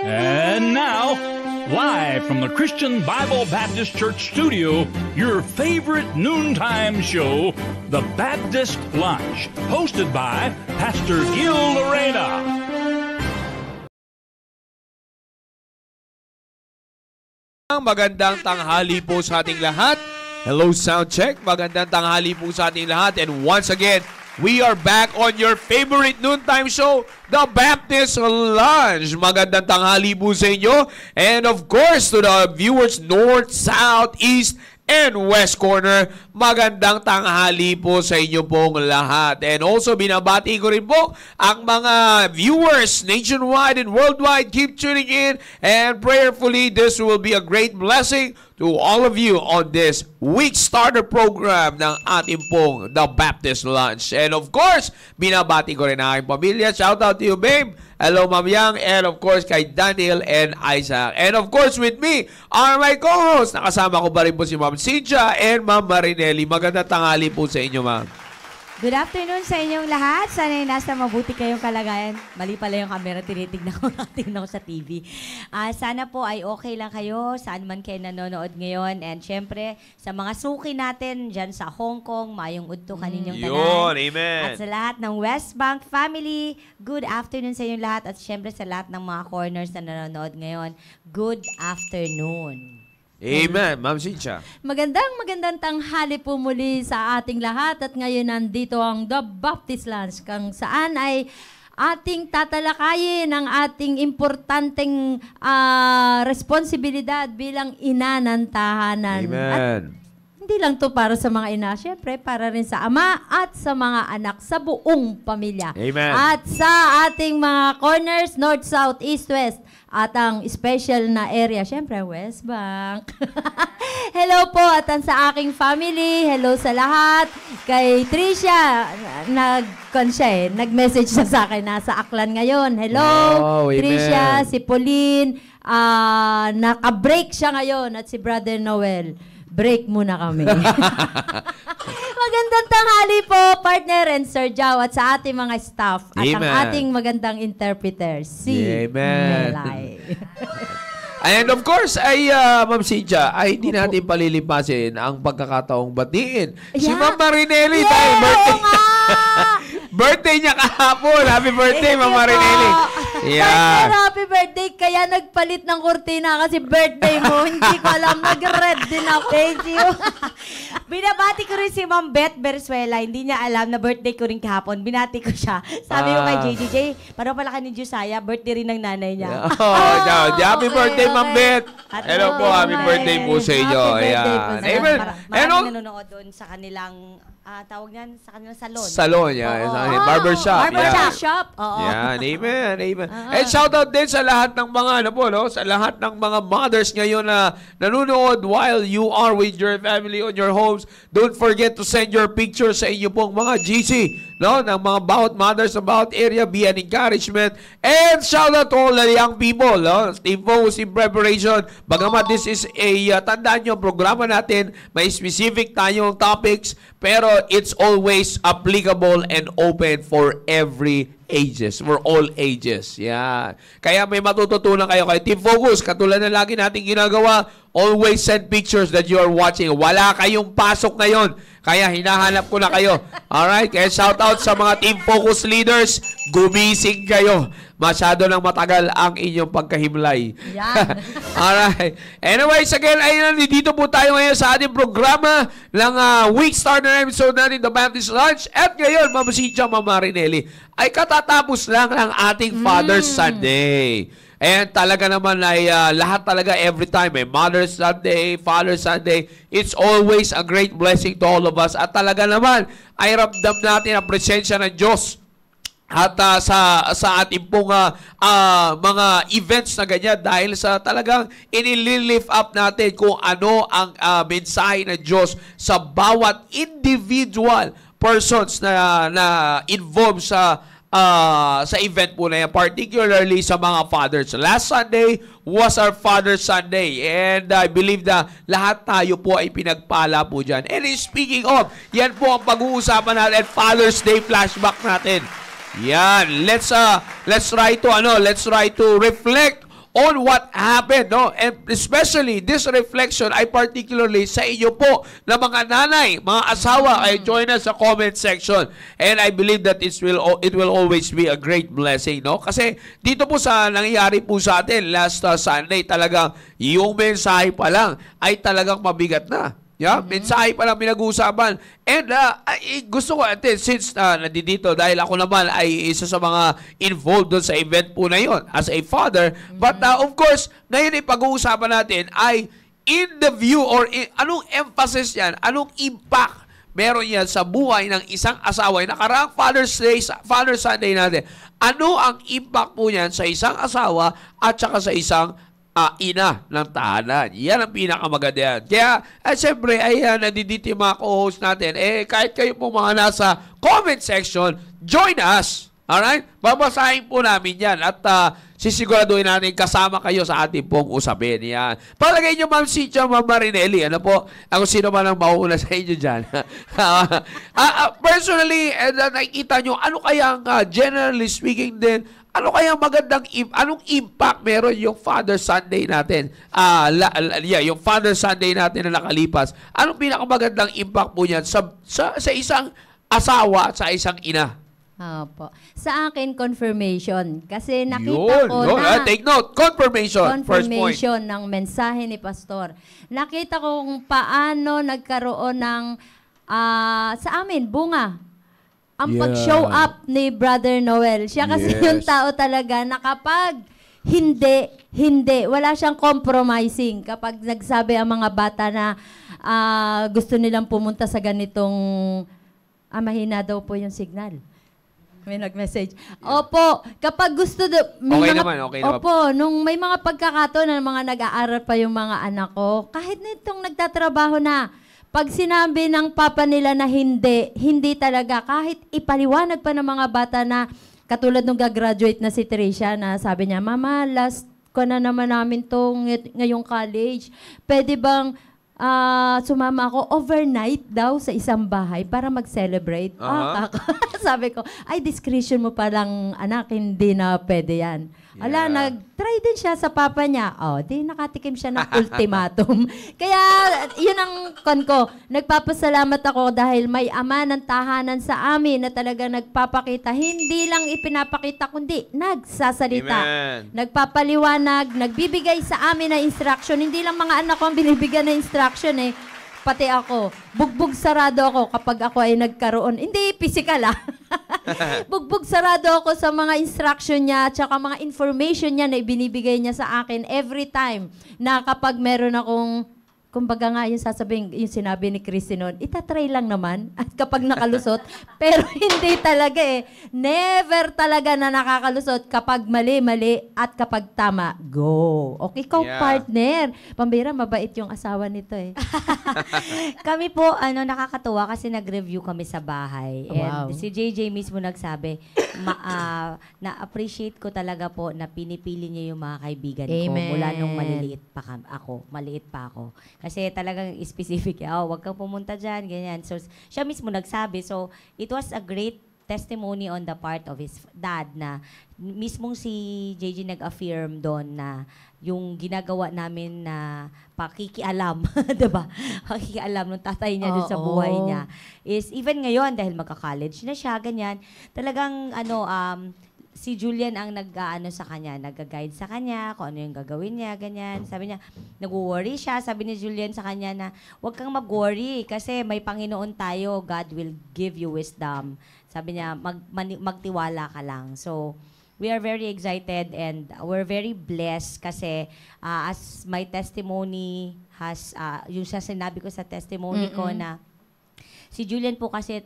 And now, live from the Christian Bible Baptist Church studio, your favorite noontime show, The Baptist Lunch, hosted by Pastor Gil Lorena. Magandang tanghali po sa ating lahat. Hello, Soundcheck. Magandang tanghali po sa ating lahat. And once again, we are back on your favorite noontime show, The Baptist Lunch. Magandang tanghali po sa inyo. And of course, to the viewers north, south, east, and west corner, magandang tanghali po sa inyo pong lahat. And also, binabati ko rin po ang mga viewers nationwide and worldwide. Keep tuning in and prayerfully, this will be a great blessing to all of you on this week starter program ng ating pong The Baptist Lunch. And of course, binabati ko rin ang aking pamilya. Shout out to you, babe. Hello, Ma'am Yang. And of course, kay Daniel and Isaac. And of course, with me are my co-hosts. Nakasama ko ba rin po si Ma'am Cynthia and Ma'am Marinelli. Magandang tanghali po sa inyo, Ma'am. Good afternoon sa inyong lahat. Sana'y nasa mabuti kayong kalagayan. Mali pala yung camera, tinitignan ko sa TV. Sana po ay okay lang kayo, saan man kayo nanonood ngayon. And syempre, sa mga suki natin dyan sa Hong Kong, mayong udto kaninyong tanan. Yun, amen. At sa lahat ng West Bank family, good afternoon sa inyong lahat. At syempre sa lahat ng mga corners na nanonood ngayon, good afternoon. Amen, Ma'am Cynthia. Magandang tanghali po muli sa ating lahat at ngayon nandito ang The Baptist Lunch kung saan ay ating tatalakayin ang ating importanteng responsibilidad bilang ina ng tahanan. Amen. At hindi lang to para sa mga ina, syempre para rin sa ama at sa mga anak, sa buong pamilya. Amen. At sa ating mga corners, north, south, east, west, at ang special na area, syempre, West Bank. Hello po at ang sa aking family. Hello sa lahat. Kay Tricia, nag-message siya sa akin. Nasa Aklan ngayon. Hello, wow, Tricia, si Pauline. Naka-break siya ngayon. At si Brother Noel. Break muna kami. Magandang tanghali po, partner and Sir Jao, at sa ating mga staff at Amen. ang ating magandang interpreter, si Amen. Melay. And of course, ay Ma'am Cynthia, ay hindi natin palilipasin ang pagkakataong batiin. Si Ma'am Marinelli, dahil birthday. Birthday niya kahapon. Happy birthday, Ma'am Marinelli. Yeah. Happy birthday. Kaya nagpalit ng kurtina kasi birthday mo. Hindi ko alam. Nag-red din ako. Thank you. Binabati ko rin si Ma'am Beth Bersuela. Hindi niya alam na birthday ko rin kahapon. Binati ko siya. Sabi ko kay JJ, paano pala ka ni Josiah? Birthday rin ng nanay niya. Happy birthday, Ma'am Beth. Hello po, happy birthday po sa inyo. Amen. Maraming nanonood doon sa kanilang, tawag niyan, sa kanilang salon. Salon, yeah. Barbershop. Barbershop. Oo. Yan, amen, amen. And shout out din sa lahat ng mga, sa lahat ng mga mothers ngayon na nanonood while you are with your family on your homes. Don't forget to send your pictures sa inyo pong mga GC, ng mga bawat mothers sa bawat area, be an encouragement. And shout out to all the young people, Team Focus in Preparation. Bagamat this is a, tandaan nyo, programa natin, may specific tayong topics, pero it's always applicable and open for every ages, for all ages. Yan. Kaya may matututunan kayo kay Team Focus. Katulad na lagi natin ginagawa, always send pictures that you are watching. Wala kayong pasok ngayon, kaya hinahanap ko na kayo. Alright? Kaya shout out sa mga Team Focus leaders, gumising kayo. Masyado nang matagal ang inyong pagkahimlay. Yan. Alright. Anyways, again, ayun, dito po tayo ngayon sa ating programa ng week starter episode natin, The Baptist Lunch. At ngayon, Ma'am Cynthia, Ma'am Marinelli, ay katatapos lang ng ating Father's Sunday. And talaga naman ay lahat talaga every time, Mother's Sunday, Father's Sunday, it's always a great blessing to all of us. At talaga naman ay ramdam natin ang presensya ng Diyos. At sa ating pong mga events na ganyan dahil sa talagang inililift up natin kung ano ang mensahe ng Diyos sa bawat individual persons na involved sa event po na yan, particularly sa mga fathers. Last Sunday was our Father's Sunday and I believe na lahat tayo po ay pinagpala po dyan. And speaking of, yan po ang pag-uusapan natin, Father's Day flashback natin. Yan, let's try to reflect on what happened, no? And especially, this reflection ay particularly sa inyo po na mga nanay, mga asawa, ay join us sa comment section. And I believe that it will always be a great blessing, no? Kasi dito po sa nangyayari po sa atin last Sunday, talagang yung mensahe pa lang ay talagang mabigat na. Yeah, mensahe pa lang pinag-uusapan. And gusto ko, since nandito, dahil ako naman ay isa sa mga involved doon sa event po na yon as a father. But of course, ngayon ay pag-uusapan natin ay in the view or anong emphasis yan, anong impact meron yan sa buhay ng isang asawa. Nakaraang Father's Sunday natin. Ano ang impact po yan sa isang asawa at saka sa isang ina ng tahanan. Yan ang pinakamaganda yan. Kaya, siyempre, nandito yung mga co-host natin. Kahit kayo po mga nasa comment section, join us. Alright? Babasahin po namin yan. At sisiguraduhin natin kasama kayo sa ating pong usapin. Yan. Palagay nyo, Ma'am Cynthia, Ma'am Marinelli. Ano po? Ako sino man ang mauuna sa inyo dyan. Personally, nakikita nyo, ano kayang, generally speaking din, ano kaya anong impact meron yung Father's Sunday natin? Yung Father's Sunday natin na nakalipas. Anong pinakamagandang impact po niyan sa isang asawa at sa isang ina? Opo. Sa akin, confirmation. Kasi nakita ko na... Take note, confirmation. First point. Confirmation ng mensahe ni Pastor. Nakita ko kung paano nagkaroon ng, sa amin, bunga. Ang pag-show up ni Brother Noel. Siya kasi yung tao talaga na kapag hindi, wala siyang compromising. Kapag nagsabi ang mga bata na gusto nilang pumunta sa ganitong, mahina daw po yung signal. May nag-message. Opo, kapag gusto Okay naman. Opo, nung may mga pagkakataon na mga nag-aaral pa yung mga anak ko, kahit na itong nagtatrabaho na, pag sinabi ng papa nila na hindi talaga. Kahit ipaliwanag pa ng mga bata na katulad nung gagraduate na si Tricia na sabi niya, Mama, last ko na naman namin ngayong college. Pwede bang sumama ako overnight daw sa isang bahay para mag-celebrate? Sabi ko, ay, discretion mo palang anak, hindi na pwede yan. Ala, nag-try din siya sa papa niya. Di nakatikim siya ng ultimatum. Kaya, yun ang ko. Nagpapasalamat ako dahil may ama ng tahanan sa amin na talaga nagpapakita. Hindi lang ipinapakita, kundi nagsasalita. Amen. Nagpapaliwanag, nagbibigay sa amin ng instruction. Hindi lang mga anak ko ang binibigyan ng instruction pati ako. Bugbog sarado ako kapag ako ay nagkaroon. Hindi physical Bugbog sarado ako sa mga instruction niya at saka mga information niya na ibinibigay niya sa akin every time na kapag meron akong, kumbaga nga yung sasabihin, yung sinabi ni Christy noon, itatry lang naman at kapag nakalusot, pero hindi talaga Never talaga na nakakalusot kapag mali at kapag tama, go. Okay, partner. Pambira, mabait yung asawa nito Kami po, nakakatuwa kasi nag-review kami sa bahay. And si JJ mismo nagsabi, na-appreciate ko talaga po na pinipili niya yung mga kaibigan ko mula nung maliit pa ako. Kasi talagang specific, wag kang pumunta dyan, ganyan. So, siya mismo nagsabi. So, it was a great testimony on the part of his dad na mismong si JJ nag-affirm doon na yung ginagawa namin na pakikialam, diba? Pakikialam ng tatay niya doon sa buhay niya is even ngayon dahil magka-college na siya, ganyan. Talagang, si Julian ang sa kanya, nag-guide sa kanya, kung ano yung gagawin niya, ganyan. Sabi niya, nag-worry siya. Sabi ni Julian sa kanya na, huwag kang mag-worry kasi may Panginoon tayo. God will give you wisdom. Sabi niya, magtiwala ka lang. So, we are very excited and we're very blessed kasi as my testimony has, yung sinabi ko sa testimony ko na, si Julian po kasi,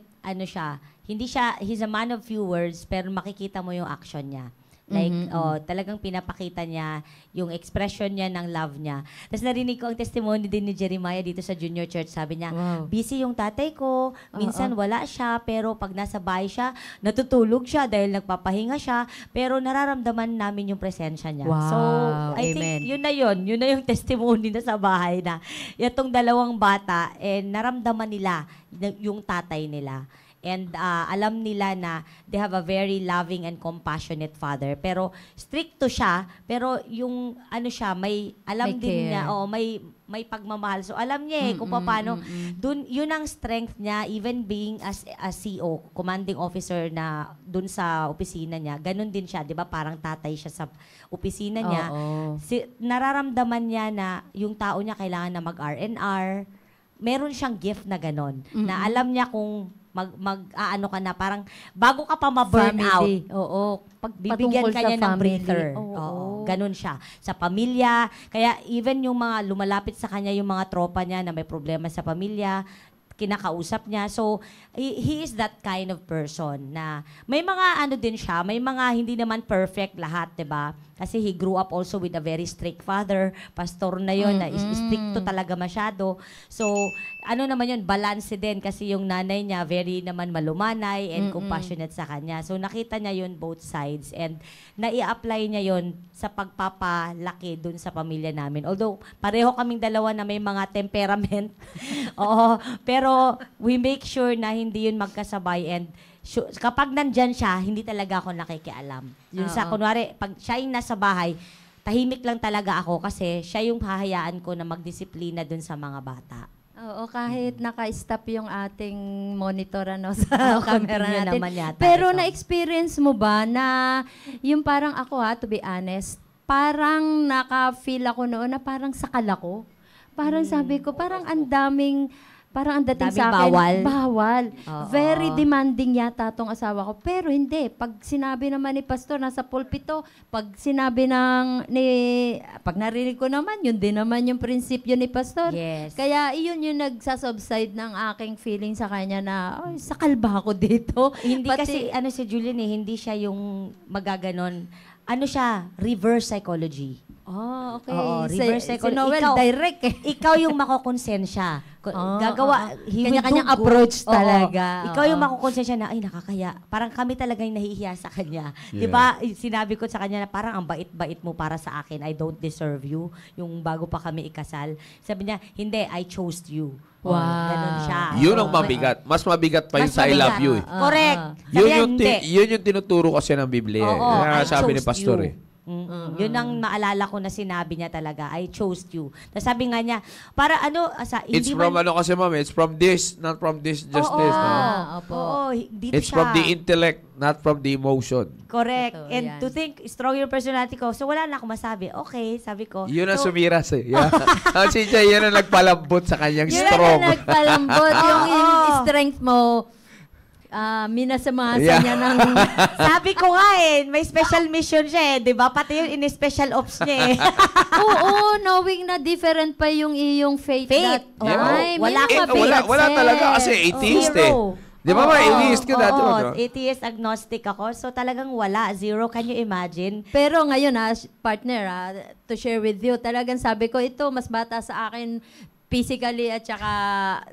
he's a man of few words, pero makikita mo yung action niya. Like, talagang pinapakita niya yung expression niya ng love niya. Tapos narinig ko ang testimony din ni Jeremiah dito sa Junior Church. Sabi niya, busy yung tatay ko, minsan wala siya, pero pag nasa bahay siya, natutulog siya dahil nagpapahinga siya, pero nararamdaman namin yung presensya niya. Wow. So, I think yun na yung testimony na sa bahay na itong dalawang bata, naramdaman nila yung tatay nila. And alam nila na they have a very loving and compassionate father. Pero stricto siya, pero yung ano siya, alam May din care. niya, may pagmamahal. So alam niya kung paano, dun, yun ang strength niya, even being as a CO, commanding officer na dun sa opisina niya, ganun din siya, di ba? Parang tatay siya sa opisina niya. Oo. Nararamdaman niya na yung tao niya kailangan na mag-R&R. Meron siyang gift na ganon, na alam niya kung ano ka na, parang bago ka pa ma-burn out. Family. Oo. Bibigyan Patungkol ka sa niya ng family. breather. Oo. Ganun siya. Sa pamilya, kaya even yung mga lumalapit sa kanya, yung mga tropa niya na may problema sa pamilya, kinakausap niya. So, he is that kind of person na may mga ano din siya, may mga hindi naman perfect lahat, 'di ba? Kasi he grew up also with a very strict father. Pastor na yon na stricto talaga masyado. So, ano naman yun, balance din kasi yung nanay niya very naman malumanay and compassionate sa kanya. So, nakita niya yun both sides and nai-apply niya yun sa pagpapalaki dun sa pamilya namin. Although, pareho kaming dalawa na may mga temperament. Oo, pero we make sure na hindi yun magkasabay and kapag nandyan siya, hindi talaga ako nakikialam. Yun sa, kunwari, pag siya yung nasa bahay, tahimik lang talaga ako kasi siya yung hahayaan ko na magdisiplina dun sa mga bata. Oo, kahit naka-stop yung ating monitor sa camera continue natin. naman yata Pero ito. na-experience mo ba na yung parang ako to be honest, parang naka-feel ako noon na parang sakal ako. Parang sabi ko, parang ang dating sa akin, bawal. Oo. Very demanding yata tong asawa ko. Pero hindi. Pag sinabi naman ni pastor, nasa pulpito, pag narinig ko naman, yun din naman yung prinsipyo ni pastor. Yes. Kaya iyon yung nagsasubside ng aking feeling sa kanya na, ay, sakal ba ako dito? Hindi kasi, si Julian hindi siya yung magaganon. Ano siya? Reverse psychology. Oh, okay. Oo, reverse psychology. Si Noel, direct eh. Ikaw yung makokonsensya. Gagawa, he will do Kanya-kanyang good. approach Oo. talaga. Ikaw yung makokonsensya na, ay, nakakaya. Parang kami talaga yung nahihiya sa kanya. Yeah. Di ba? Sinabi ko sa kanya na parang ang bait-bait mo para sa akin. I don't deserve you. Yung bago pa kami ikasal. Sabi niya, hindi, I chose you. Wow. Ganun siya. Yun ang mabigat. Mas mabigat pa yung Mas sa I mabigat. love you eh. Correct. Sabi Yun niya, yung, hindi. yun yung tinuturo kasi ng Biblia. Oo, Kaya I sabi ni chose pastor you. eh. Yun ang naalala ko na sinabi niya talaga, I chose you. Tapos sabi nga niya, para ano, It's from ano kasi ma'am, it's from this, not from this, just this. No? Opo. Oo, dito It's siya. from the intellect, not from the emotion. Correct. Totoo And yan. to think, strong yung personality ko. So wala na akong masabi. Okay, sabi ko. Yun ang so, sumiras eh. Yeah. Si Jay, yun ang nagpalambot sa kanyang Yun strong. na nagpalambot yung Oo. strength mo. Minasamasa Yeah. niya ng... sabi ko nga may special mission siya di ba? Pati yun in-special ops niya Oo, knowing na different pa yung iyong faith. Faith. that Oo. time. Wala Yun ang kang mabigat, wala sir. talaga kasi atheist eh. Zero. Di ba ba, atheist ka dati? Oo, ano? atheist, agnostic ako. So talagang wala. Zero. Can you imagine? Pero ngayon partner, to share with you, talagang sabi ko, ito, mas bata sa akin physically at saka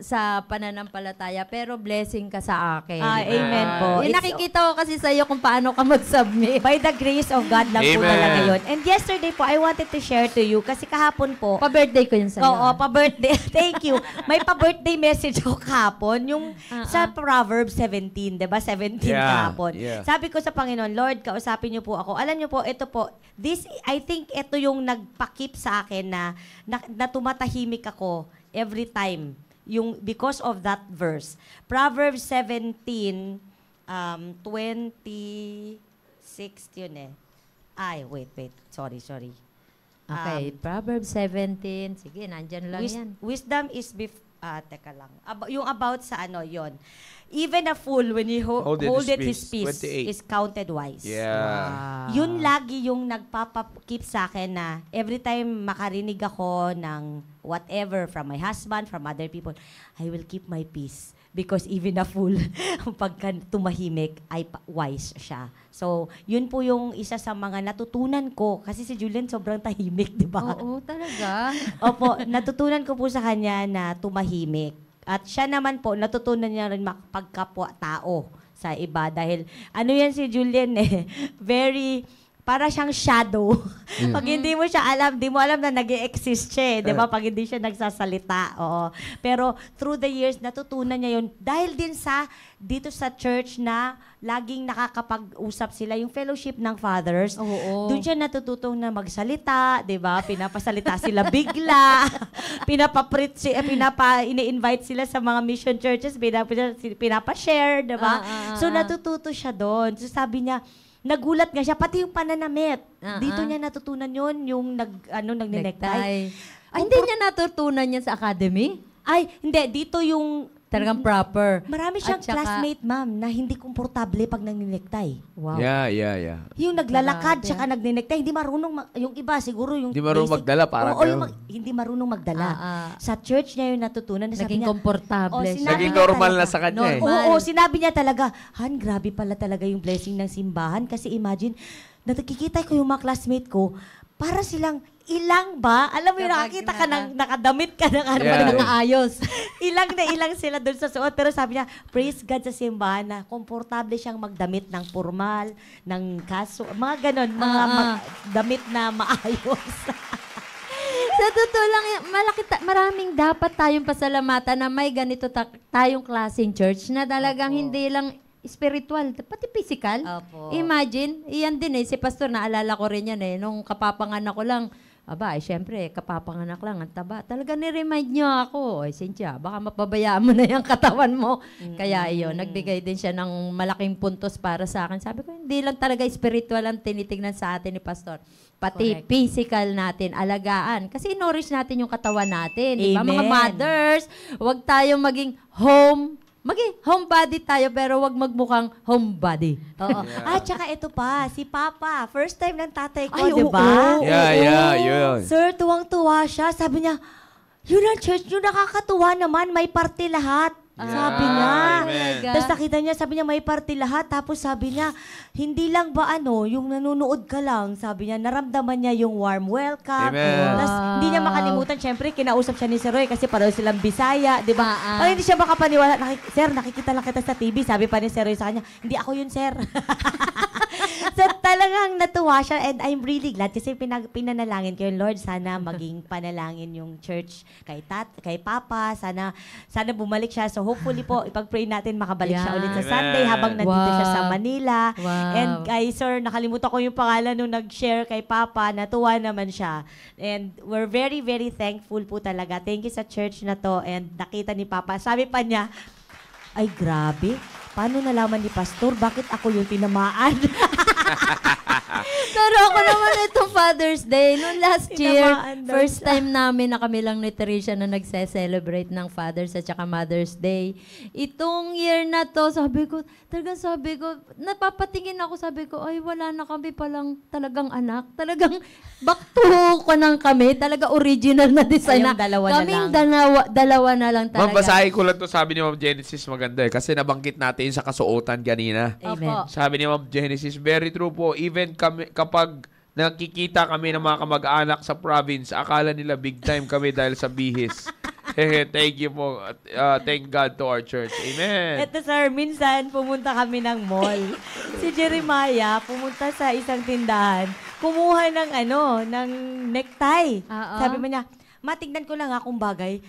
sa pananampalataya, pero blessing ka sa akin. Amen po. Yung It's- nakikita ko kasi sa'yo kung paano ka mag-submit. By the grace of God lang po Amen. talaga yun. And yesterday po, I wanted to share to you kasi kahapon po, Pa-birthday ko yun sa'yo. oo, pa-birthday. Thank you. May pa-birthday message ako kahapon. Yung sa Proverbs 17, di ba? 17 Yeah, kahapon. yeah. Sabi ko sa Panginoon, Lord, kausapin niyo po ako. Alam niyo po, ito po, I think ito yung nagpakip sa akin na tumatahimik ako every time. Because of that verse. Proverbs 17, 26 yun eh. Ay, wait. Sorry. Okay, Proverbs 17. Sige, nandyan lang yan. Wisdom is teka lang. Yung about sa yon. Even a fool when he holdeth his peace 28. is counted wise. Yeah. Yun lagi yung nagpapakip sa akin na every time makarinig ako ng whatever from my husband, from other people, I will keep my peace. Because even a fool, pagka tumahimik, ay wise siya. So, yun po yung isa sa mga natutunan ko. Kasi si Julian sobrang tahimik, di ba? Oo, talaga. Opo, natutunan ko po sa kanya na tumahimik. At siya naman po, natutunan niya rin makapagkapwa-tao sa iba. Dahil, ano yan si Julian very para siyang shadow. Pag hindi mo siya alam, di mo alam na nag-exist siya, di ba? Pag hindi siya nagsasalita. Oo. Pero through the years, natutunan niya yun. Dahil din dito sa church na laging nakakapag-usap sila, yung fellowship ng fathers. Oo. Doon siya natututong na magsalita, di ba? Pinapasalita sila bigla. Ini-invite sila sa mga mission churches, pinapa-share, di ba? So natututo siya doon. So sabi niya, nagulat nga siya, pati yung pananamit. Dito niya natutunan yun, yung nag-necktie. Ay, hindi niya natutunan yan sa academy? Ay, hindi. Dito yung... Talagang proper. Marami siyang At saka- classmate, ma'am, na hindi komportable pag nagninekтай. Wow. Yeah. Yung naglalakad, Grabe. tsaka nagninekтай, hindi marunong, yung iba siguro yung... Hindi marunong magdala, parang Oo, yung ganun. hindi marunong magdala. Sa church niya yung natutunan. Na sabi Naging niya, komportable sinabi siya. Naging niya normal talaga. na sa kanya eh. Oo, sinabi niya talaga, Han, grabe pala talaga yung blessing ng simbahan. Kasi imagine, nakikita ko yung mga classmate ko, para silang ilang ba? Alam mo yung Kapag nakakita ka ng nakadamit ka ng ano, Yeah. Nakaayos. ilang sila doon sa suot. Pero sabi niya, praise God sa simbahan na komportable siyang magdamit ng formal, ng kaso, mga ganon, mga damit na maayos. Sa totoo lang, maraming dapat tayong pasalamatan na may ganito tayong klaseng church na talagang hindi lang spiritual, pati physical. Opo. Imagine, iyan din si Pastor, naalala ko rin yan nung kapapanganak ko lang, syempre, kapapanganak lang, ang taba. Talaga ni-remind niyo ako, Cynthia, baka mapabayaan mo na yung katawan mo. Kaya iyon, nagbigay din siya ng malaking puntos para sa akin. Sabi ko, hindi lang talaga spiritual ang tinitignan sa atin ni Pastor. Pati Correct. physical natin, alagaan. Kasi nourish natin yung katawan natin. Di ba? Mga Amen. mothers, huwag tayong maging homebody tayo, pero wag magmukhang homebody. Oo. Tsaka ito pa, si Papa, first time ng tatay ko, Ay, di ba? oo. Yeah, yun. Sir, tuwang-tuwa siya. Sabi niya, yun ang church, yun nakakatuwa naman, may party lahat. Sabi niya. Amen. Tapos nakita niya, sabi niya, may party lahat. Tapos sabi niya, hindi lang ba yung nanonood ka lang, sabi niya, naramdaman niya yung warm welcome. Amen. Tapos hindi niya makalimutan, syempre, kinausap siya ni Sir Roy kasi pareho silang Bisaya, di ba? Ay, hindi siya makapaniwala. Sir, nakikita lang kita sa TV. Sabi pa ni Sir Roy sa kanya, hindi ako yun, sir. So talagang natuwa siya and I'm really glad kasi pinanalangin ko yun, Lord, sana maging panalangin yung church kay Papa, sana bumalik siya. So hopefully po, ipag-pray natin makabalik siya Yeah. ulit sa Amen. Sunday habang nandito siya sa Wow. Manila. Wow. And kay Sir, nakalimutan ko yung pangalan nung nag-share kay Papa, natuwa naman siya. And we're very, very thankful po talaga. Thank you sa church na to and nakita ni Papa. Sabi pa niya, ay grabe, paano nalaman ni Pastor bakit ako yung tinamaan? Pero ako naman itong Father's Day, noong last year, Tinamaan daw first siya. time namin na kami lang ni Teresa na nagse-celebrate ng Father's at saka Mother's Day. Itong year na to, sabi ko, napapatingin ako, sabi ko, ay wala na kami palang talagang anak. Talagang back to ko nang kami. Talaga original na design Kayong dalawa na Kaming lang. dalawa na lang talaga. Ma'am, basahin ko lang to, sabi ni Ma'am Genesis, maganda eh. Kasi nabanggit natin sa kasuotan kanina. Amen. Opo. Sabi ni Ma'am Genesis, very true po. Even kapag nakikita kami ng mga kamag-anak sa province, akala nila big time kami dahil sa bihis. Thank you po. Thank God to our church. Amen. Eto sir, minsan pumunta kami ng mall. Si Jeremiah pumunta sa isang tindahan, kumuha ng necktie. Oo. Sabi mo niya, matignan ko lang kung bagay.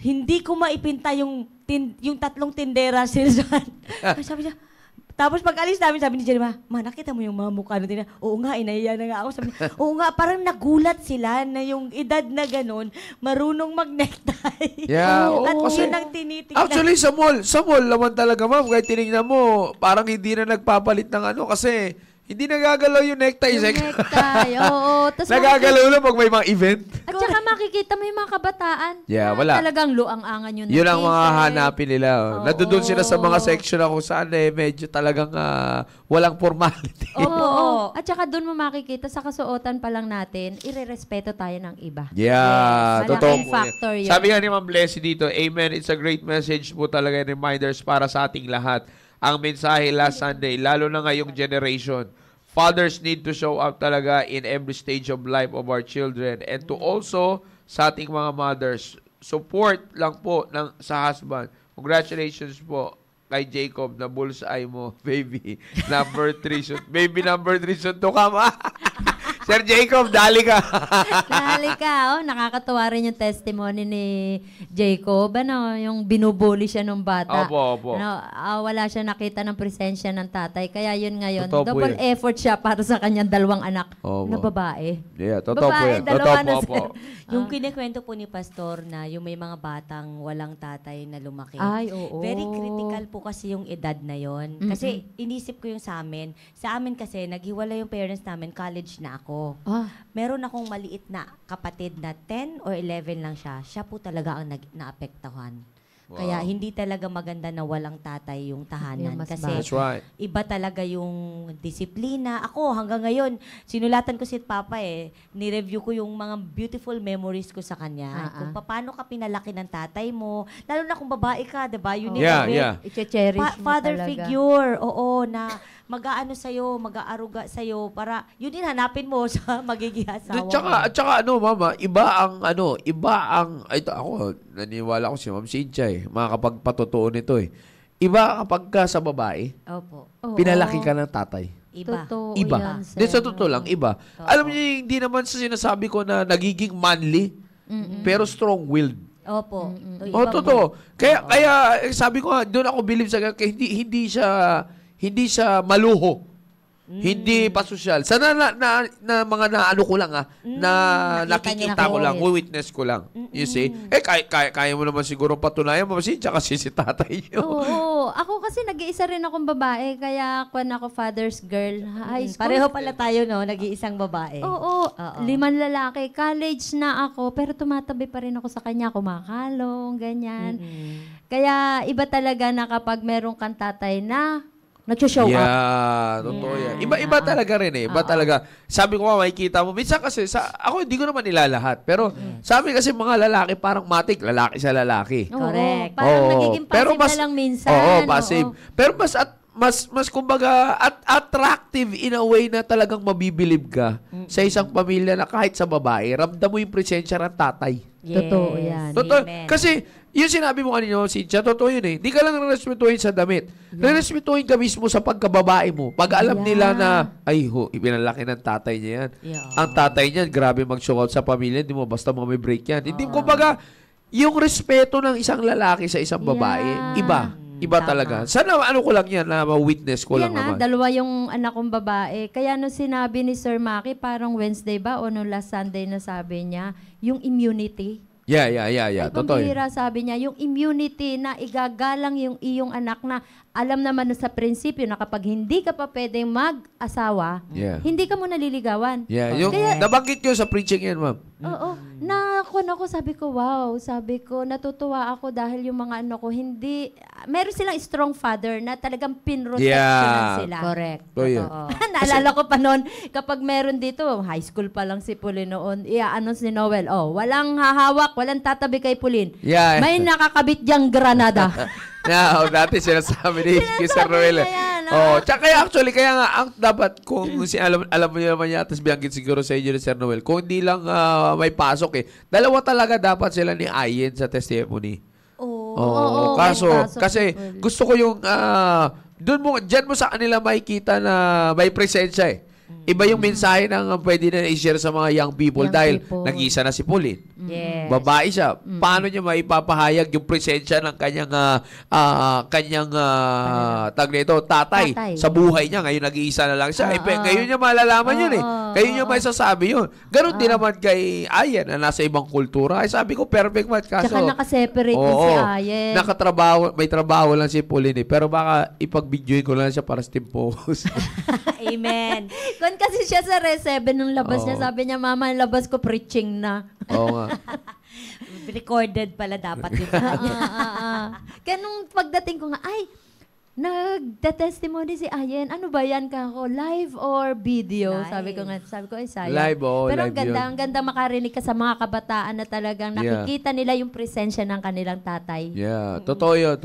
Hindi ko maipinta yung tatlong tindera sila. Sabi niya, tapos pag alis namin, sabi ni Jeremiah, Ma, nakita mo yung mga mukha natin? Oo nga, inahiya na nga ako. Sabi niya, oo nga, parang nagulat sila na yung edad na ganun, marunong mag-necktie. Yeah, oo, At kasi- yun ang tinitignan. Actually, sa mall naman talaga, ma'am. Kahit tinignan mo, parang hindi na nagpapalit ng kasi hindi nagagalaw yung necktie. Yung necktie, oo. Tas Nagagalaw lang pag may mga event. At saka makikita mo yung mga kabataan. Yeah, na wala. Talagang luang-angan yun. Yun ang mga hanapin nila. Oo. Nandoon sila sa mga section na kung saan medyo talagang walang formality. Oo. At saka doon mo makikita sa kasuotan pa lang natin, irerespeto tayo ng iba. Yeah, Yes, totoo malaking po. factor yun. Sabi nga ni Ma'am Blessy dito, amen, it's a great message po talaga, reminders para sa ating lahat. Ang mensahe last Sunday, lalo na ngayong generation, fathers need to show up talaga in every stage of life of our children and to also sa ating mga mothers, support lang po sa husband. Congratulations po. kay Jacob na bullseye mo, baby. Number 3 should, baby number 3 should to come. Sir Jacob, dali ka. Dali ka. Nakakatuwa rin yung testimony ni Jacob. Yung binubuli siya nung bata. Opo. Wala siya nakita ng presensya ng tatay. Kaya yun ngayon, Totoo po double yan. effort siya para sa kanyang dalawang anak Opo. na babae. Yeah, totoo po Babae, yan. dalawa Totoo na po. sir. Yung kinikwento po ni Pastor na yung may mga batang walang tatay na lumaki. Ay, oo. Very critical po kasi yung edad na yon. Kasi inisip ko yung sa amin. Sa amin kasi, naghiwalay yung parents namin, college na ako. Meron akong maliit na kapatid na 10 or 11 lang siya. Siya po talaga ang naapektuhan. Wow. Kaya hindi talaga maganda na walang tatay yung tahanan. Yung mas Kasi That's right. iba talaga yung disiplina. Ako, hanggang ngayon, sinulatan ko si Papa ni-review ko yung mga beautiful memories ko sa kanya. Kung paano ka pinalaki ng tatay mo. Lalo na kung babae ka, diba? You need a great I-cherish mo father talaga. figure. Oo, na mag-aano sa'yo, mag-aaruga sa'yo para yun din hanapin mo sa magiging asawa At saka mama, iba ang ito ako, naniwala ko si Ma'am Cynthia makakapagpatotoo nito Iba kapag ka sa babae, Opo. Oo. pinalaki ka ng tatay. Iba. Totoo Iba. yan, sir. Di sa totoo lang, iba. Alam niyo, hindi naman sa sinasabi ko na nagiging manly, pero strong-willed. Opo. Totoo. Kaya sabi ko nga, doon ako believe sa kaya hindi siya maluho. Hindi pa sosyal. Sana na mga naano ko lang na nakikita ko lang, witness ko lang. You see? Kaya mo naman siguro patunayan mo kasi si tatay niyo. Oo. Ako kasi nag-iisa rin akong babae, kaya ako father's girl. High school. Pareho pala tayo, no? Nag-iisang babae. Oo. 5 lalaki. College na ako, pero tumatabi pa rin ako sa kanya. Kumakalong, ganyan. Kaya iba talaga na kapag meron kang tatay na nag-show up. Totoo yan. Iba talaga rin Iba talaga. Sabi ko makikita mo. Minsan kasi, ako hindi ko naman nilalahat. Pero sabi kasi mga lalaki parang matik. Lalaki sa lalaki. Correct. Parang nagiging passive na lang minsan. Oo, passive. Pero mas kumbaga attractive in a way na talagang mabibilib ka sa isang pamilya na kahit sa babae, ramdam mo yung presensya ng tatay. Yes. Totoo yan. Totoo. Amen. Kasi, yung sinabi mo kanina, Cynthia, totoo yun Di ka lang respetuhin sa damit. Respetuhin ka mismo sa pagkababae mo. Pag alam nila na, ipinalaki ng tatay niya yan. Ang tatay niya, grabe mag-show out sa pamilya. Hindi mo basta may break yan. Hindi, kumbaga, yung respeto ng isang lalaki sa isang babae, iba. Iba talaga. Sana ko lang yan na ma-witness ko lang naman. Dalawa yung anak kong babae. Kaya nung sinabi ni Sir Maki, parang Wednesday ba o no last Sunday na sabi niya, yung immunity. Yeah. Ay, Totoo pambihira, sabi niya, yung immunity na igagalang yung iyong anak na alam naman sa prinsipyo na kapag hindi ka pa pwedeng mag-asawa, hindi ka mo naliligawan. Yeah. Yung nabanggit nyo sa preaching yan, ma'am. Oo. Ako, sabi ko, wow. Sabi ko, natutuwa ako dahil yung mga ano ko, hindi, meron silang strong father na talagang pinroteksyonan sila. Correct. Naalala ko pa noon, kapag meron dito, high school pa lang si Pauline noon, i-announce ni Noel, walang hahawak, walang tatabi kay Pauline. Yeah. May nakakabit diyang granada. Dati sinasabi ni Sir Noel. Tsaka actually, kaya nga, ang dapat, kung alam mo nyo naman yata, binanggit siguro sa inyo ni Sir Noel, kung hindi lang may pasok dalawa talaga dapat sila ni Ayen sa testimony. Oo, Kaso, may pasok kasi people. gusto ko yung, dyan mo sa kanila makikita na may presensya Iba yung mensahe ng pwede na i-share sa mga young people dahil nag-iisa na si Pauline. Yes. Babae siya. Paano niya maipapahayag yung presensya ng kanyang tag nito, tatay sa buhay niya. Ngayon nag-iisa na lang siya. Ngayon niya malalaman yun Ngayon niya maisasabi yun. Ganon din naman kay Ayen na nasa ibang kultura. Ay sabi ko, perfect match. Kaso, Tsaka nakaseparate din si Ayen. may trabaho lang si Pauline Pero baka ipag-videoin ko lang siya para sa team post. Amen. Kung kasi siya sa Res 7 nung labas niya, sabi niya, Mama, ang labas ko preaching na. Oo nga. Recorded pala dapat yun. Kaya nung pagdating ko nga, nagte-testimony si Ayen. Ano ba yan kako? Live or video? Live. Sabi ko ay sayang. Live, Pero live ang ganda makarinig ka sa mga kabataan na talagang nakikita nila yung presensya ng kanilang tatay. Yeah, totoo yun.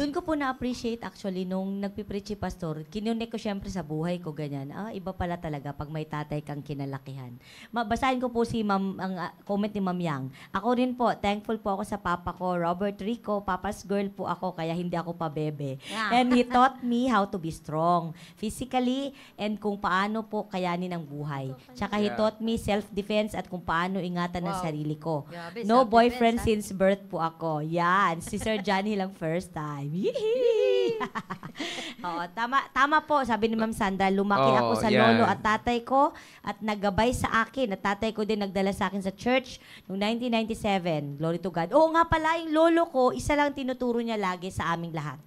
Doon ko po na-appreciate actually nung nagpipreach si Pastor, kinunik ko syempre sa buhay ko ganyan. Iba pala talaga pag may tatay kang kinalakihan. Basahin ko po si Ma'am, ang comment ni Ma'am Yang. Ako rin po, thankful po ako sa papa ko, Robert Rico, papa's girl po ako, kaya hindi ako pa bebe. And he taught me how to be strong, physically, and kung paano po kayanin ang buhay. Tsaka he taught me self-defense at kung paano ingatan ang sarili ko. Grabe, No self-defense, boyfriend since birth po ako. Yan, si Sir Johnny lang first time. Yee! Oo, tama po, sabi ni Ma'am Sandra, lumaki ako sa lolo at tatay ko at naggabay sa akin. At tatay ko din nagdala sa akin sa church noong 1997. Glory to God. Oo nga pala, yung lolo ko, isa lang tinuturo niya lagi sa aming lahat.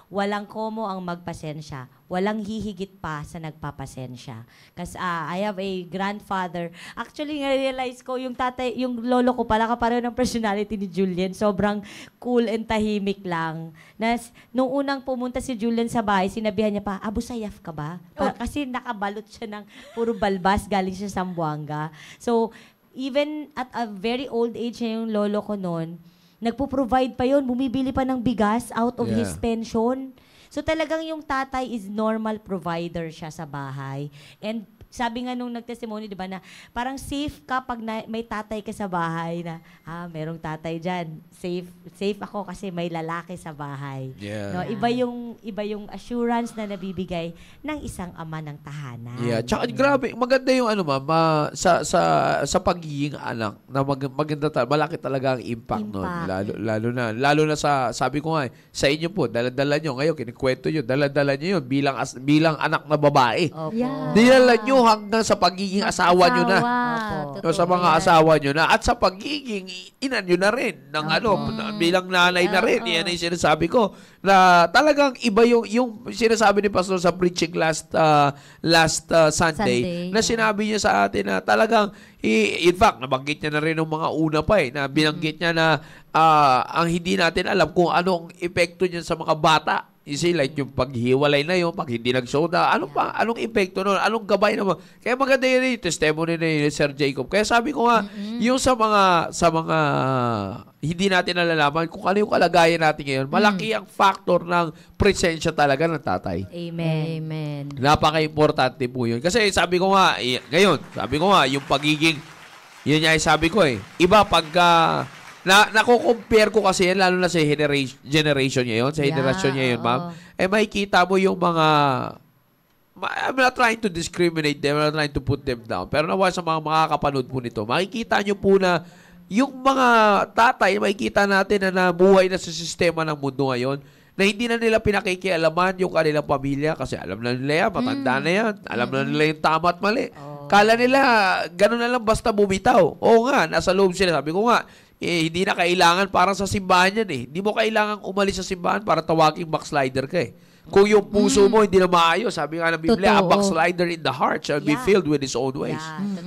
Walang komo ang magpasensya. Walang hihigit pa sa nagpapasensya. Kasi I have a grandfather. Actually, na-realize ko, yung lolo ko pala kapareho ng personality ni Julian. Sobrang cool and tahimik lang. Nung unang pumunta si Julian sa bahay, sinabihan niya pa, Abu Sayyaf ka ba? Kasi nakabalot siya ng puro balbas, galing siya sa Zamboanga. So, even at a very old age na yung lolo ko noon, nagpo-provide pa yun, bumibili pa ng bigas out of his pension. So talagang yung tatay is normal provider siya sa bahay. And sabi nga nung nagtestimony, di ba, na parang safe ka pag may tatay ka sa bahay na, merong tatay dyan. Safe ako kasi may lalaki sa bahay. Yeah. No, iba yung assurance na nabibigay ng isang ama ng tahanan. Yeah, tsaka grabe, maganda yung sa pagiging anak na maganda malaki talaga ang impact noon. Lalo na sa sabi ko nga, sa inyo po, dala-dala nyo ngayon, kinikwento nyo, dala-dala nyo yun bilang anak na babae. Opo. Yeah. Dinala nyo hanggang sa pagiging asawa nyo na. Opo. So, sa mga asawa nyo na at sa pagiging ina nyo na rin ng bilang nanay na rin. Yan yung sinasabi ko na talagang iba yung sinasabi ni Pastor sa preaching last Sunday na sinabi niya sa atin na talagang in fact nabanggit niya na rin ng mga una pa na binanggit niya na ang hindi natin alam kung anong epekto niyan sa mga bata. You see, like yung paghiwalay na yun, pag hindi nagsoda, anong epekto nun? Anong gabay naman? Kaya maganda yun yung testimony ni Sir Jacob. Kaya sabi ko nga, yung sa mga hindi natin nalalaman kung ano yung kalagayan natin ngayon, malaki ang factor ng presensya talaga ng tatay. Amen. Napaka-importante po yun. Kasi sabi ko nga, yung pagiging, yun yung sabi ko iba pagka, nako-compare ko kasi yan, lalo na sa generation niya yun, sa henerasyon niya yun, ma'am. Makikita mo yung mga, I'm not trying to discriminate them, I'm not trying to put them down. Pero nawa sa mga makakapanood po nito, makikita nyo po na yung mga tatay, makikita natin na nabuhay na sa sistema ng mundo ngayon, na hindi na nila pinakikialaman yung kanilang pamilya kasi alam na nila yan, matanda na yan, alam na nila yung tama at mali. Kala nila, gano'n na lang basta bumitaw. Oo nga, nasa loob sila. Sabi ko nga, hindi na kailangan para sa simbahan yan Hindi mo kailangan umalis sa simbahan para tawaging backslider ka Kung yung puso mo hindi na maayos, sabi nga ng Biblia, a backslider in the heart shall be filled with his own ways.